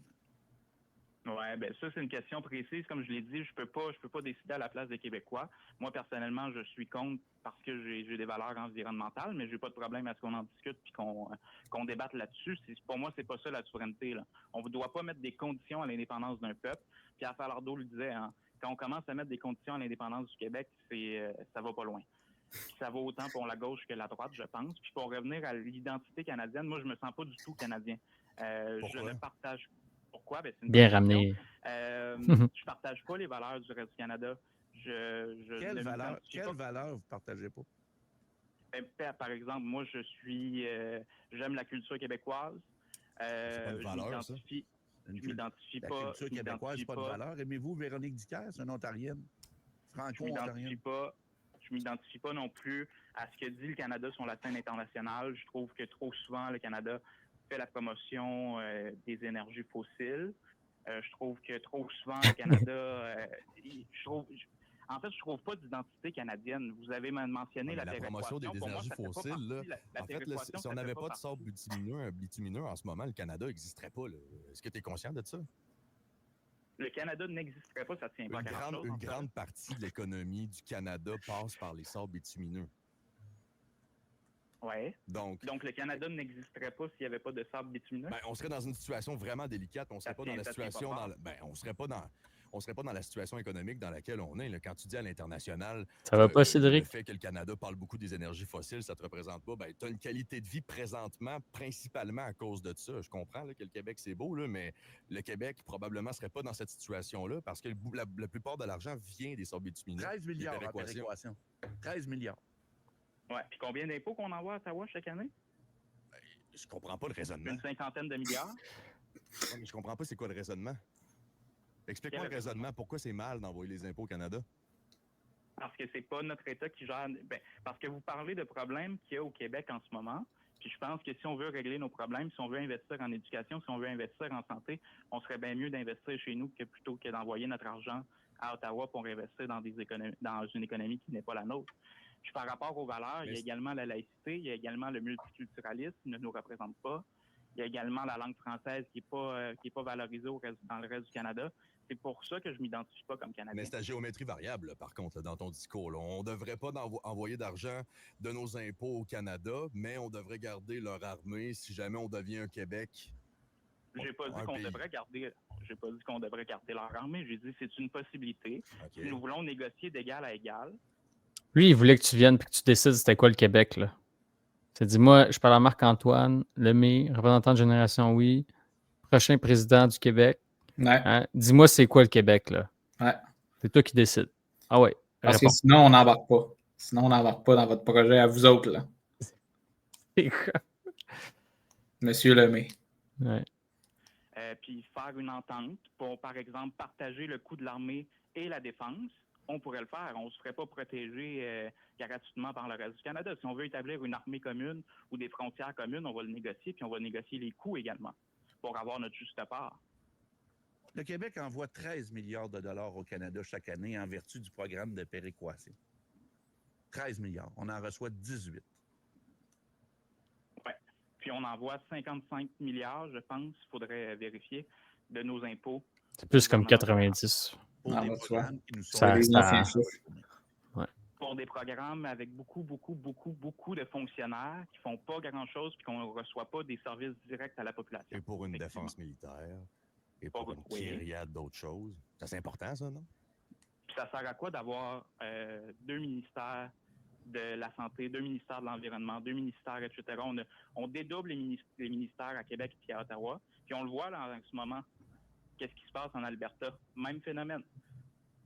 Oui, ben ça, c'est une question précise. Comme je l'ai dit, je peux pas décider à la place des Québécois. Moi, personnellement, je suis contre parce que j'ai des valeurs environnementales, mais j'ai pas de problème à ce qu'on en discute puis qu'on débatte là-dessus. Pour moi, c'est pas ça la souveraineté, là. On ne doit pas mettre des conditions à l'indépendance d'un peuple. Puis Pierre Falardeau le disait, hein, quand on commence à mettre des conditions à l'indépendance du Québec, ça va pas loin. Puis ça va autant pour la gauche que la droite, je pense. Puis pour revenir à l'identité canadienne, moi, je me sens pas du tout canadien. Je ne partage Pourquoi? Ben, c'est une bien ramené. Je partage pas les valeurs du reste du Canada. Quelle valeur vous partagez pas? Ben, par exemple, moi, j'aime la culture québécoise. C'est pas une valeur, ça? Je m'identifie pas. La culture québécoise, c'est pas de valeur. Aimez-vous Véronique Dicker? C'est une Ontarienne. Franco-ontarienne. Je m'identifie pas non plus à ce que dit le Canada sur la scène internationale. Je trouve que trop souvent, le Canada fait la promotion des énergies fossiles. Je trouve que trop souvent, le Canada... je trouve pas d'identité canadienne. Vous avez mentionné la promotion des énergies fossiles. Là, en fait, là, si on n'avait pas de sable bitumineux en ce moment, le Canada n'existerait pas. Est-ce que tu es conscient de ça? Le Canada n'existerait pas, ça tient pas à grand-chose. Une grande partie de l'économie du Canada passe par les sables bitumineux. Oui. Donc, le Canada n'existerait pas s'il n'y avait pas de sable bitumineux? Ben, on serait dans une situation vraiment délicate. On serait pas dans la situation... on serait pas dans la situation économique dans laquelle on est. Là. Quand tu dis à l'international... Ça va pas, Cédric? Le fait que le Canada parle beaucoup des énergies fossiles, ça te représente pas. Ben, tu as une qualité de vie présentement, principalement à cause de ça. Je comprends là, que le Québec, c'est beau, là, mais le Québec, probablement, serait pas dans cette situation-là parce que la plupart de l'argent vient des sables bitumineux. 13 milliards en péréquation. 13 milliards. Ouais. Puis combien d'impôts qu'on envoie à Ottawa chaque année? Ben, je comprends pas le raisonnement. Une 50aine de milliards? Ouais, mais je comprends pas c'est quoi le raisonnement. Explique-moi le raisonnement. Pourquoi c'est mal d'envoyer les impôts au Canada? Parce que c'est pas notre État qui gère... parce que vous parlez de problèmes qu'il y a au Québec en ce moment, Puis je pense que si on veut régler nos problèmes, si on veut investir en éducation, si on veut investir en santé, on serait bien mieux d'investir chez nous que plutôt que d'envoyer notre argent à Ottawa pour investir dans une économie qui n'est pas la nôtre. Puis par rapport aux valeurs, il y a également la laïcité, il y a également le multiculturalisme qui ne nous représente pas. Il y a également la langue française qui est pas valorisée dans le reste du Canada. C'est pour ça que je ne m'identifie pas comme Canadien. Mais c'est la géométrie variable, là, par contre, là, dans ton discours. Là. On ne devrait pas envoyer d'argent de nos impôts au Canada, mais on devrait garder leur armée si jamais on devient un Québec. J'ai pas dit qu'on devrait garder. J'ai pas dit qu'on devrait garder leur armée. J'ai dit que c'est une possibilité. Okay. Si nous voulons négocier d'égal à égal. Lui, il voulait que tu viennes et que tu décides c'était quoi le Québec, là. C'est dit, moi, je parle à Marc-Antoine Lemay, représentant de Génération Oui, prochain président du Québec. Ouais. Hein? Dis-moi, c'est quoi le Québec, là? Ouais. C'est toi qui décides. Ah ouais. Parce que sinon, on n'embarque pas. Sinon, on n'embarque pas dans votre projet à vous autres, là. C'est quoi? Monsieur Lemay. Ouais. Puis faire une entente pour, par exemple, partager le coût de l'armée et la défense. On pourrait le faire. On ne se ferait pas protéger gratuitement par le reste du Canada. Si on veut établir une armée commune ou des frontières communes, on va le négocier, puis on va négocier les coûts également pour avoir notre juste part. Le Québec envoie 13 milliards de dollars au Canada chaque année en vertu du programme de péréquation. 13 milliards. On en reçoit 18. Oui. Puis on envoie 55 milliards, je pense, il faudrait vérifier, de nos impôts. C'est plus comme 90. Pour des programmes qui nous sont pour des programmes avec beaucoup de fonctionnaires qui font pas grand-chose puis qu'on ne reçoit pas des services directs à la population. Et pour une défense militaire, et pour une kyriade d'autres choses. Ça, c'est important, ça, non? Puis ça sert à quoi d'avoir 2 ministères de la santé, 2 ministères de l'environnement, 2 ministères, etc. On dédouble les ministères à Québec et à Ottawa. Puis on le voit là, en ce moment. Qu'est-ce qui se passe en Alberta? Même phénomène.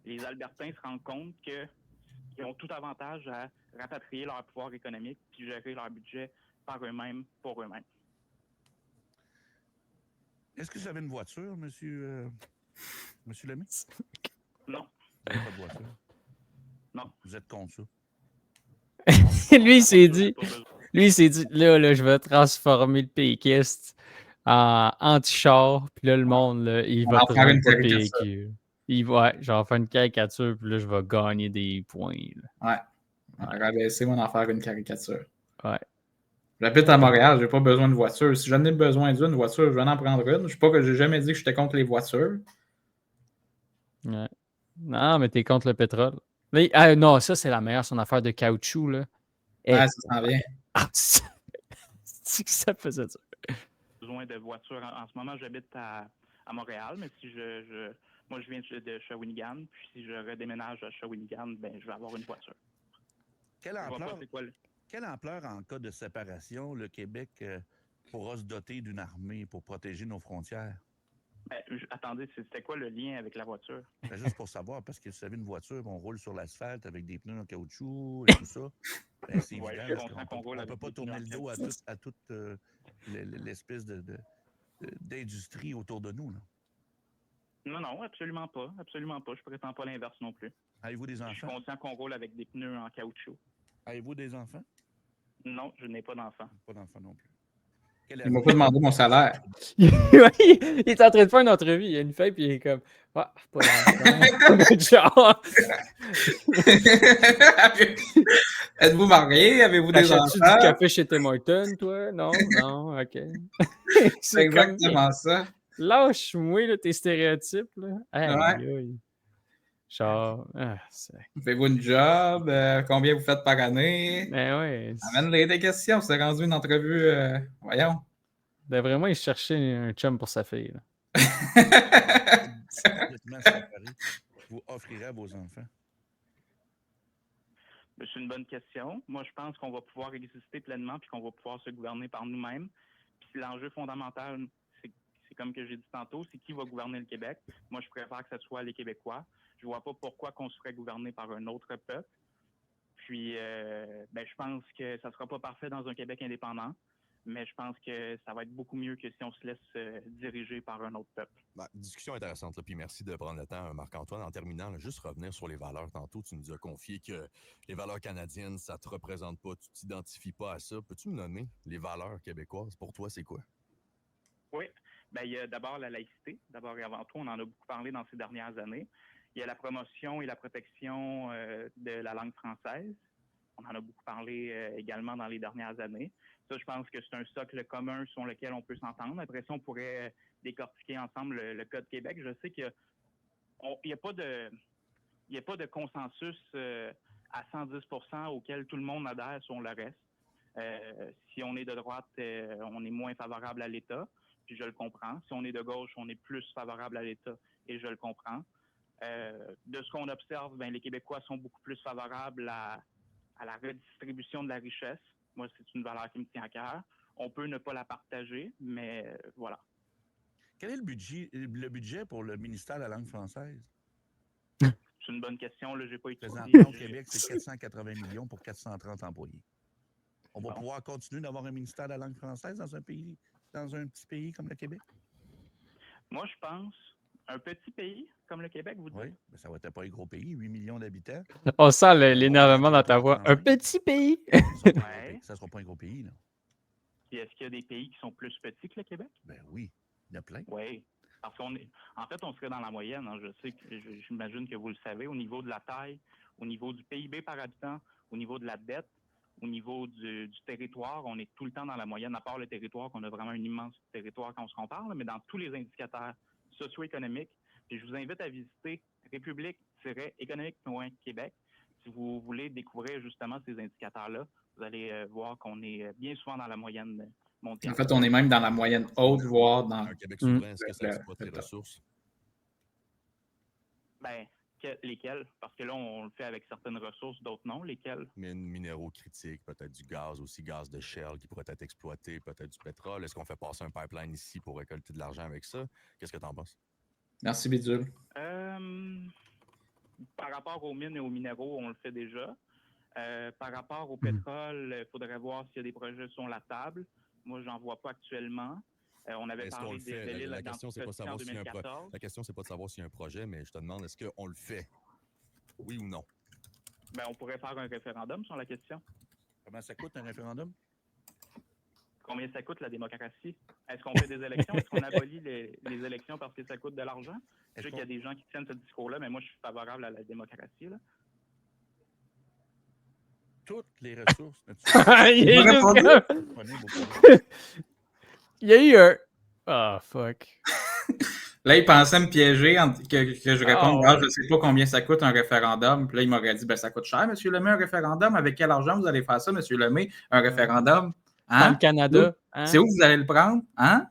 Les Albertains se rendent compte qu'ils ont tout avantage à rapatrier leur pouvoir économique puis gérer leur budget par eux-mêmes, pour eux-mêmes. Est-ce que vous avez une voiture, monsieur Lemay? Non. Vous n'avez pas de voiture? Non. Vous êtes contre ça? Lui, il s'est dit, là, je vais transformer le péquiste en anti-char, puis là, le monde, là, il va faire une prendre caricature. PQ. Ouais, je vais faire une caricature, puis là, je vais gagner des points. Là. Ouais. On va rabaisser, on va en faire une caricature. Ouais. J'habite à Montréal, j'ai pas besoin de voiture. Si j'en ai besoin d'une voiture, je vais en prendre une. Je sais pas que j'ai jamais dit que j'étais contre les voitures. Ouais. Non, mais t'es contre le pétrole. Mais, non, ça, c'est la meilleure, son affaire de caoutchouc, là. Ouais, ça s'en vient. Ah, c'est que ça faisait ça. Besoin de voiture. En ce moment, j'habite à Montréal, mais si moi, je viens de Shawinigan, puis si je redéménage à Shawinigan, ben, je vais avoir une voiture. Quelle ampleur, en cas de séparation, le Québec pourra se doter d'une armée pour protéger nos frontières? Ben, attendez, c'était quoi le lien avec la voiture? Ben, juste pour savoir, parce que si vous avez une voiture, on roule sur l'asphalte avec des pneus en caoutchouc et tout ça. Ben, c'est évident qu'on ne peut pas tourner le dos à toute l'espèce d'industrie autour de nous. Là. Non, absolument pas. Absolument pas. Je prétends pas l'inverse non plus. Avez-vous des enfants? Je suis conscient qu'on roule avec des pneus en caoutchouc. Avez-vous des enfants? Non, je n'ai pas d'enfants. Pas d'enfants non plus. Il m'a pas demandé mon salaire. Il est en train de faire une entrevue, il a une feuille, puis il est comme ah, pas d'enfant. Êtes-vous marié? Avez-vous des enfants? Achètes-tu du café chez Tim Hortons, toi? Non, ok. C'est exactement ça. Lâche-moi là, tes stéréotypes. Là. Ouais. Genre, faites-vous une job? Combien vous faites par année? Ben ouais. Amène-les des questions. C'est rendu une entrevue. Voyons. Devrait vraiment, il chercher un chum pour sa fille. Vous offrirez à vos enfants? C'est une bonne question. Moi, je pense qu'on va pouvoir exister pleinement puis qu'on va pouvoir se gouverner par nous-mêmes. Puis l'enjeu fondamental, c'est comme que j'ai dit tantôt, c'est qui va gouverner le Québec. Moi, je préfère que ce soit les Québécois. Je vois pas pourquoi qu'on se ferait gouverner par un autre peuple. Puis, je pense que ça sera pas parfait dans un Québec indépendant. mais je pense que ça va être beaucoup mieux que si on se laisse diriger par un autre peuple. Discussion intéressante, là, puis merci de prendre le temps, Marc-Antoine. En terminant, là, juste revenir sur les valeurs. Tantôt, tu nous as confié que les valeurs canadiennes, ça ne te représente pas, tu ne t'identifies pas à ça. Peux-tu me nommer les valeurs québécoises? Pour toi, c'est quoi? Oui, il y a d'abord la laïcité. D'abord et avant tout, on en a beaucoup parlé dans ces dernières années. Il y a la promotion et la protection de la langue française. On en a beaucoup parlé également dans les dernières années. Ça, je pense que c'est un socle commun sur lequel on peut s'entendre. Après ça, on pourrait décortiquer ensemble le Code Québec. Je sais qu'il n'y a pas de consensus à 110% auquel tout le monde adhère sur le reste. Si on est de droite, on est moins favorable à l'État, puis je le comprends. Si on est de gauche, on est plus favorable à l'État, et je le comprends. De ce qu'on observe, les Québécois sont beaucoup plus favorables à la redistribution de la richesse. Moi, c'est une valeur qui me tient à cœur. On peut ne pas la partager, mais voilà. Quel est le budget pour le ministère de la langue française? C'est une bonne question. Là, j'ai pas étudié. Présentement, au Québec, c'est 480 millions pour 430 employés. On va pouvoir continuer d'avoir un ministère de la langue française dans un petit pays comme le Québec? Moi, je pense un petit pays comme le Québec, vous dites? Oui, mais ça va être pas un gros pays, 8 millions d'habitants. On sent l'énervement dans ta voix. Un petit pays! Ça ne sera pas un gros pays, là. Puis est-ce qu'il y a des pays qui sont plus petits que le Québec? Ben oui, il y en a plein. Oui. Parce en fait, on serait dans la moyenne. Hein. J'imagine que vous le savez, au niveau de la taille, au niveau du PIB par habitant, au niveau de la dette, au niveau du territoire, on est tout le temps dans la moyenne, à part le territoire, qu'on a vraiment un immense territoire quand on se compare, là, mais dans tous les indicateurs socio-économiques. Puis je vous invite à visiter république-économique.québec si vous voulez découvrir justement ces indicateurs-là. Vous allez voir qu'on est bien souvent dans la moyenne mondiale. En fait, on est même dans la moyenne haute, voire dans... Un Québec souverain, est-ce que ça exploite les ressources? Lesquelles? Parce que là, on le fait avec certaines ressources, d'autres non. Lesquelles? Minéraux critiques, peut-être du gaz aussi, gaz de shale qui pourrait être exploité, peut-être du pétrole. Est-ce qu'on fait passer un pipeline ici pour récolter de l'argent avec ça? Qu'est-ce que tu en penses? Merci, Bidule. Par rapport aux mines et aux minéraux, on le fait déjà. Par rapport au pétrole, il faudrait voir s'il y a des projets sur la table. Moi, j'en vois pas actuellement. On avait parlé de l'île la question, c'est pas savoir s'il y a la question, c'est pas de savoir s'il y a un projet, mais je te demande, est-ce qu'on le fait? Oui ou non? On pourrait faire un référendum sur la question. Comment ça coûte un référendum? Combien ça coûte la démocratie? Est-ce qu'on fait des élections? Est-ce qu'on abolit les élections parce que ça coûte de l'argent? Je sais qu'il y a des gens qui tiennent ce discours-là, mais moi, je suis favorable à la démocratie. Là. Toutes les ressources Il y a eu un... Ah, fuck. Là, il pensait me piéger que je réponde, je ne sais pas combien ça coûte un référendum. Puis là, il m'aurait dit, ça coûte cher, M. Lemay, un référendum. Avec quel argent vous allez faire ça, M. Lemay, un référendum? Hein? Dans le Canada. C'est où vous allez le prendre? Hein?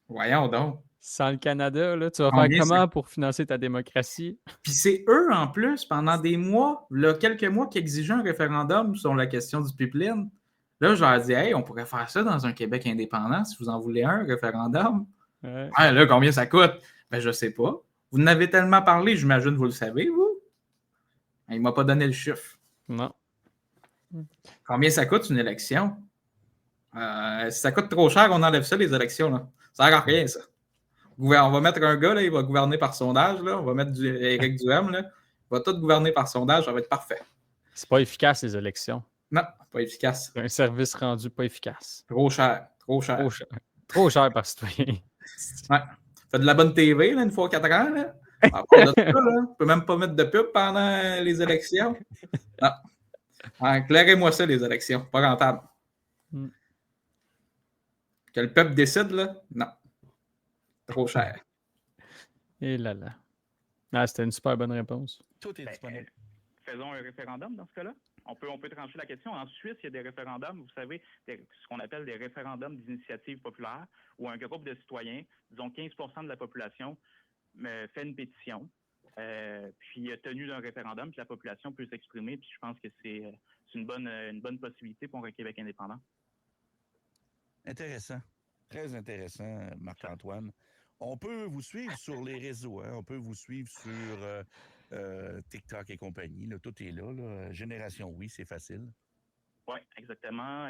Voyons donc. Sans le Canada, là, tu vas faire comment pour financer ta démocratie? Puis c'est eux, en plus, pendant des mois, là, quelques mois, qui exigeaient un référendum sur la question du pipeline. Là, je leur ai dit, hey, on pourrait faire ça dans un Québec indépendant si vous en voulez un référendum. Ouais. Ah, là, combien ça coûte? Je sais pas. Vous en avez tellement parlé, j'imagine, vous le savez, vous? Il m'a pas donné le chiffre. Non. Combien ça coûte une élection? Si ça coûte trop cher, on enlève ça, les élections. Là. Ça sert à rien, ça. On va mettre un gars, là, il va gouverner par sondage. Là. On va mettre Éric Duhem. Là. Il va tout gouverner par sondage. Ça va être parfait. C'est pas efficace, les élections. Non, pas efficace. C'est un service rendu pas efficace. Trop cher. Trop cher. Trop cher, trop cher par citoyen. Ouais. Fait de la bonne TV, là, une fois 4 ans. Là. À part de ça, là, on peut même pas mettre de pub pendant les élections. Non. Éclairez-moi ça, les élections. Pas rentable. Que le peuple décide, là? Non. Trop cher. Et là là. Ah, c'était une super bonne réponse. Tout est disponible. Faisons un référendum dans ce cas-là. On peut trancher la question. En Suisse, il y a des référendums, vous savez, ce qu'on appelle des référendums d'initiative populaire, où un groupe de citoyens, disons 15% de la population, fait une pétition, puis tenu d'un référendum, puis la population peut s'exprimer, puis je pense que c'est une bonne possibilité pour un Québec indépendant. Intéressant. Très intéressant, Marc-Antoine. On peut vous suivre sur les réseaux. Hein? On peut vous suivre sur TikTok et compagnie. Là, tout est là. Génération Oui, c'est facile. Oui, exactement.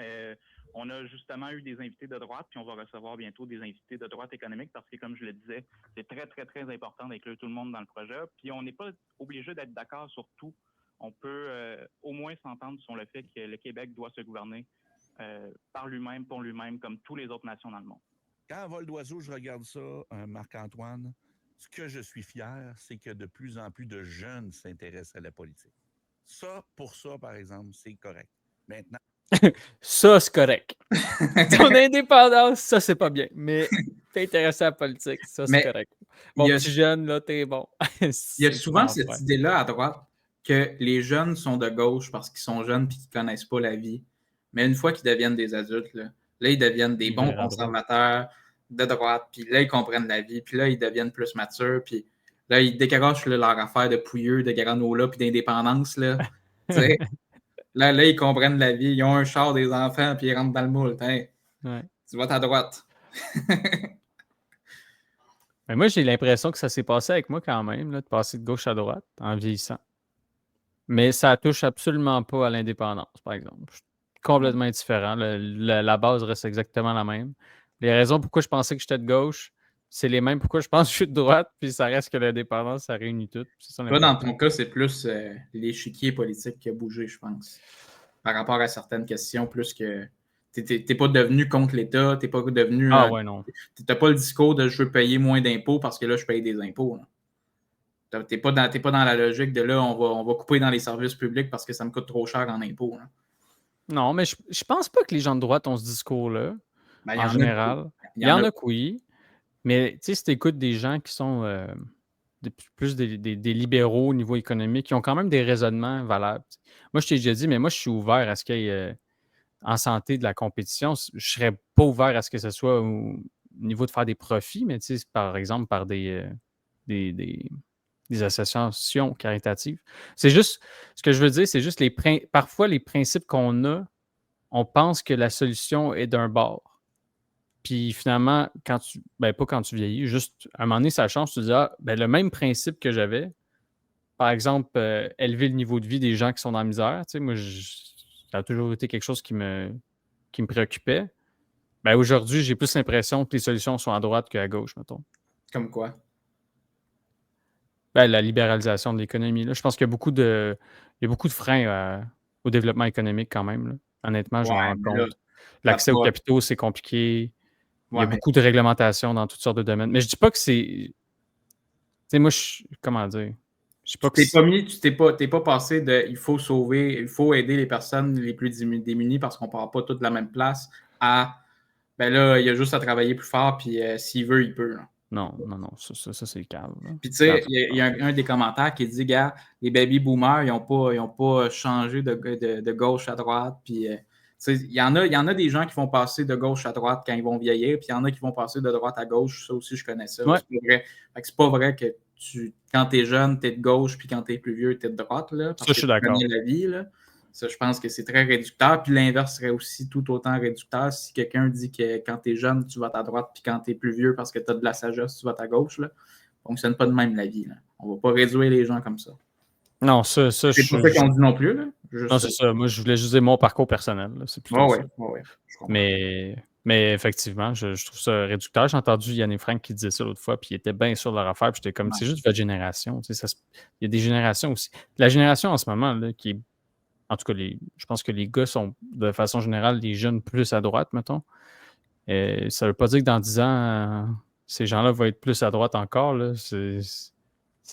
On a justement eu des invités de droite, puis on va recevoir bientôt des invités de droite économique parce que, comme je le disais, c'est très, très, très important d'inclure tout le monde dans le projet. Puis on n'est pas obligé d'être d'accord sur tout. On peut au moins s'entendre sur le fait que le Québec doit se gouverner par lui-même, pour lui-même, comme toutes les autres nations dans le monde. Quand à vol d'oiseau, je regarde ça, Marc-Antoine, ce que je suis fier, c'est que de plus en plus de jeunes s'intéressent à la politique. Ça, pour ça, par exemple, c'est correct. Maintenant, Ça, c'est correct. Ton indépendance, ça, c'est pas bien. Mais t'es intéressé à la politique, ça, c'est Mais correct. il Mon y a, petit jeune, là, t'es bon. il y a C'est souvent comment cette faire. idée-là à droite que les jeunes sont de gauche parce qu'ils sont jeunes et qu'ils ne connaissent pas la vie. Mais une fois qu'ils deviennent des adultes, là, ils deviennent des Ils bons virent à droite. conservateurs de droite, puis là, ils comprennent la vie, puis là, ils deviennent plus matures, puis là, ils décrochent là, leur affaire de pouilleux, de granola, puis d'indépendance. Là, tu sais. Là, ils comprennent la vie, ils ont un char, des enfants, puis ils rentrent dans le moule. Hein. Ouais. Tu vas à droite. Mais moi, j'ai l'impression que ça s'est passé avec moi quand même, là, de passer de gauche à droite en vieillissant. Mais ça touche absolument pas à l'indépendance, par exemple. Je suis complètement indifférent. La base reste exactement la même. Les raisons pourquoi je pensais que j'étais de gauche, c'est les mêmes pourquoi je pense que je suis de droite, puis ça reste que l'indépendance, ça réunit tout. C'est ça Toi, dans l'important. ton cas, c'est plus l'échiquier politique qui a bougé, je pense, par rapport à certaines questions, plus que t'es pas devenu contre l'État, t'es pas devenu... Ah ouais, non. T'as pas le discours de « je veux payer moins d'impôts parce que là, je paye des impôts ». T'es pas dans la logique de là, on va couper dans les services publics parce que ça me coûte trop cher en impôts. Là. Non, mais je pense pas que les gens de droite ont ce discours-là, Ben, en général. Il y en a que oui, mais tu sais, si tu écoutes des gens qui sont plus des libéraux au niveau économique, qui ont quand même des raisonnements valables. Moi, je t'ai déjà dit, mais moi, je suis ouvert à ce qu'il y ait en santé de la compétition. Je serais pas ouvert à ce que ce soit au niveau de faire des profits, mais tu sais, par exemple, par des associations caritatives. C'est juste, ce que je veux dire, c'est juste parfois les principes qu'on a, on pense que la solution est d'un bord. Puis finalement, pas quand tu vieillis, juste à un moment donné, ça change. Tu te dis, le même principe que j'avais, par exemple, élever le niveau de vie des gens qui sont dans la misère, tu sais, moi, ça a toujours été quelque chose qui me préoccupait. Ben, aujourd'hui, j'ai plus l'impression que les solutions sont à droite qu'à gauche, mettons. Comme quoi? Ben, la libéralisation de l'économie. Là. Je pense qu'il y a beaucoup de freins au développement économique quand même. Là. Honnêtement, je me rends compte. L'accès aux capitaux, c'est compliqué. Il y a beaucoup de réglementations dans toutes sortes de domaines. Mais je dis pas que c'est. Tu sais, moi, comment dire? Je sais pas que tu t'es pas passé de il faut sauver, il faut aider les personnes les plus démunies parce qu'on ne part pas toutes de la même place à ben là, il y a juste à travailler plus fort, puis s'il veut, il peut. Là. Non, ça c'est calme. Puis tu sais, il y a un des commentaires qui dit, gars, les baby boomers, ils n'ont pas changé de gauche à droite, puis il y en a des gens qui vont passer de gauche à droite quand ils vont vieillir, puis il y en a qui vont passer de droite à gauche. Ça aussi, je connais ça. Ouais. C'est pas vrai que quand tu es jeune, tu es de gauche, puis quand tu es plus vieux, tu es de droite. Là, parce ça, je suis d'accord. La vie, là. Ça, je pense que c'est très réducteur. Puis l'inverse serait aussi tout autant réducteur. Si quelqu'un dit que quand tu es jeune, tu vas à droite, puis quand tu es plus vieux, parce que tu as de la sagesse, tu vas à gauche, là, ça ne fonctionne pas de même la vie. Là. On ne va pas réduire les gens comme ça. Non, ça c'est pas ça qu'on dit non plus. Là. Non, c'est ça. Moi, je voulais juste dire mon parcours personnel. Là. C'est plutôt ça. Mais effectivement, je trouve ça réducteur. J'ai entendu Yann et Frank qui disaient ça l'autre fois, puis ils étaient bien sur leur affaire. Puis j'étais comme, c'est juste votre génération. Tu sais, il y a des générations aussi. La génération en ce moment, là, qui est. En tout cas, je pense que les gars sont, de façon générale, les jeunes plus à droite, mettons. Et ça ne veut pas dire que dans 10 ans, ces gens-là vont être plus à droite encore. Là.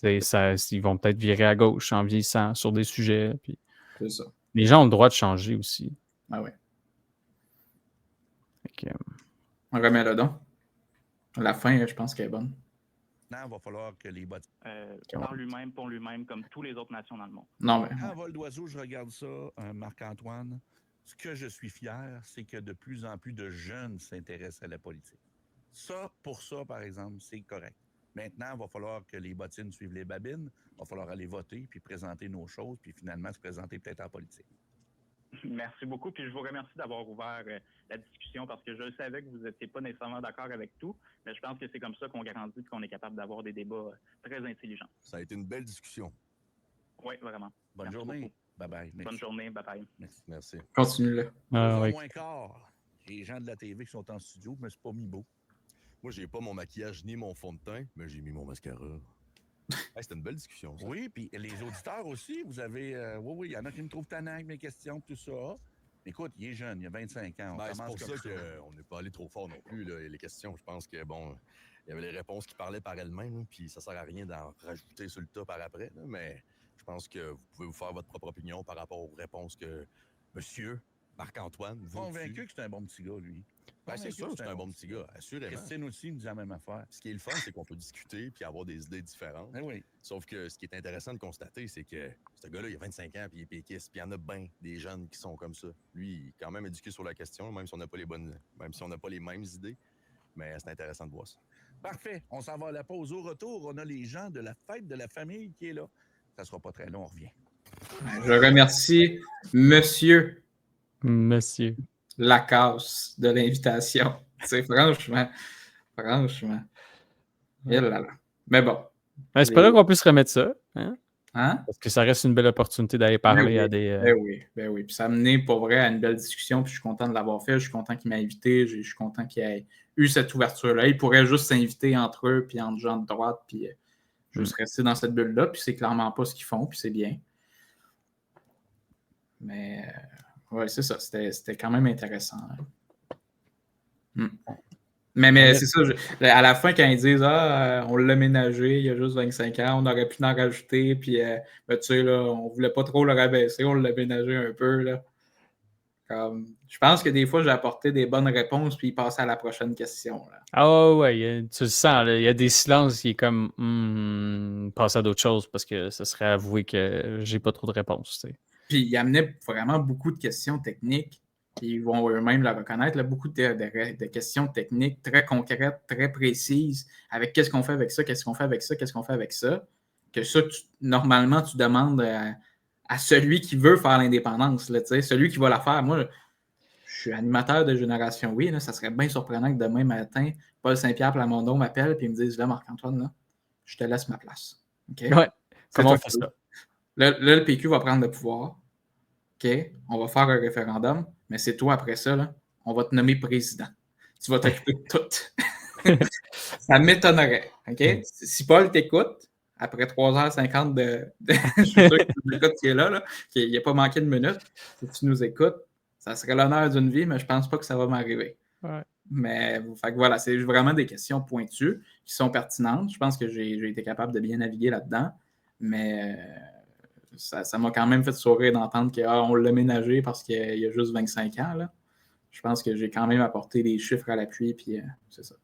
Ils vont peut-être virer à gauche en vieillissant sur des sujets. Puis c'est ça. Les gens ont le droit de changer aussi. Ah oui. Okay. On remet le don. La fin, je pense qu'elle est bonne. Non, il va falloir que les bottes... par lui-même, pour lui-même, comme toutes les autres nations dans le monde. Non, mais... Quand à vol d'oiseau, je regarde ça, Marc-Antoine, ce que je suis fier, c'est que de plus en plus de jeunes s'intéressent à la politique. Ça, pour ça, par exemple, c'est correct. Maintenant, il va falloir que les bottines suivent les babines. Il va falloir aller voter, puis présenter nos choses, puis finalement se présenter peut-être en politique. Merci beaucoup. Puis je vous remercie d'avoir ouvert la discussion parce que je savais que vous n'étiez pas nécessairement d'accord avec tout, mais je pense que c'est comme ça qu'on grandit et qu'on est capable d'avoir des débats très intelligents. Ça a été une belle discussion. Oui, vraiment. Bonne journée. Bye-bye. Bonne journée. Bye-bye. Merci. Continue là. Ouais. Moins quart. Les gens de la TV qui sont en studio, mais c'est pas mis beau. Moi, j'ai pas mon maquillage ni mon fond de teint, mais j'ai mis mon mascara. Hey, c'était une belle discussion, ça. Oui, puis les auditeurs aussi, vous avez... oui, il y en a qui me trouvent tannant avec mes questions, tout ça. Écoute, il est jeune, il a 25 ans. C'est pour ça qu'on n'est pas allé trop fort non plus, là, les questions. Je pense que, bon, il y avait les réponses qui parlaient par elles-mêmes, puis ça sert à rien d'en rajouter sur le tas par après, là, mais je pense que vous pouvez vous faire votre propre opinion par rapport aux réponses que monsieur Marc-Antoine vous convaincu que c'est un bon petit gars, lui. C'est sûr que c'est un bon petit gars, assurément. Christine aussi nous dit la même affaire. Ce qui est le fun, c'est qu'on peut discuter puis avoir des idées différentes. Oui. Sauf que ce qui est intéressant de constater, c'est que ce gars-là, il a 25 ans puis il est péquiste, puis il y en a bien des jeunes qui sont comme ça. Lui, il est quand même éduqué sur la question, même si on n'a pas les mêmes idées. Mais c'est intéressant de voir ça. Parfait. On s'en va à la pause. Au retour, on a les gens de la fête de la famille qui est là. Ça sera pas très long, on revient. Je remercie Monsieur Lacasse de l'invitation. C'est franchement. Et là. Mais bon. J'espère qu'on puisse remettre ça. Hein? Parce que ça reste une belle opportunité d'aller parler à des... Ben oui. Puis ça a mené pour vrai à une belle discussion. Puis je suis content de l'avoir fait. Je suis content qu'il m'ait invité. Je suis content qu'il ait eu cette ouverture-là. Il pourrait juste s'inviter entre eux, puis entre gens de droite, puis juste rester dans cette bulle-là. Puis c'est clairement pas ce qu'ils font, puis c'est bien. Mais ouais, c'est ça. C'était quand même intéressant. Mais c'est ça, à la fin, quand ils disent on l'a ménagé, il y a juste 25 ans, on aurait pu en rajouter, puis tu sais, là, on voulait pas trop le rabaisser, on l'a ménagé un peu. Là. Je pense que des fois, j'ai apporté des bonnes réponses, puis ils passaient à la prochaine question. Là. Ah ouais, tu le sens, il y a des silences qui est comme passer à d'autres choses, parce que ça serait avouer que j'ai pas trop de réponses. Tu sais. Puis il amenait vraiment beaucoup de questions techniques. Puis ils vont eux-mêmes le reconnaître, là, beaucoup de questions techniques très concrètes, très précises, avec qu'est-ce qu'on fait avec ça, qu'est-ce qu'on fait avec ça, qu'est-ce qu'on fait avec ça, que ça, normalement, tu demandes à celui qui veut faire l'indépendance, là, celui qui va la faire. Moi, je suis animateur de Génération Oui, là, ça serait bien surprenant que demain matin, Paul Saint-Pierre Plamondon m'appelle et me dise, là, Marc-Antoine, là, je te laisse ma place. Okay? Ouais, comment on fait ça? Là, le PQ va prendre le pouvoir. OK, on va faire un référendum, mais c'est toi après ça, là, on va te nommer président. Tu vas t'occuper de tout. Ça m'étonnerait. OK? Si Paul t'écoute, après 3h50 je suis sûr que tu l'écoutes qui est là, qu'il n'a pas manqué de minutes, si tu nous écoutes, ça serait l'honneur d'une vie, mais je ne pense pas que ça va m'arriver. Ouais. Mais fait que voilà, c'est vraiment des questions pointues qui sont pertinentes. Je pense que j'ai été capable de bien naviguer là-dedans, mais ça m'a quand même fait sourire d'entendre qu'on l'a ménagé parce qu'il y a juste 25 ans. Là. Je pense que j'ai quand même apporté des chiffres à l'appui, puis c'est ça.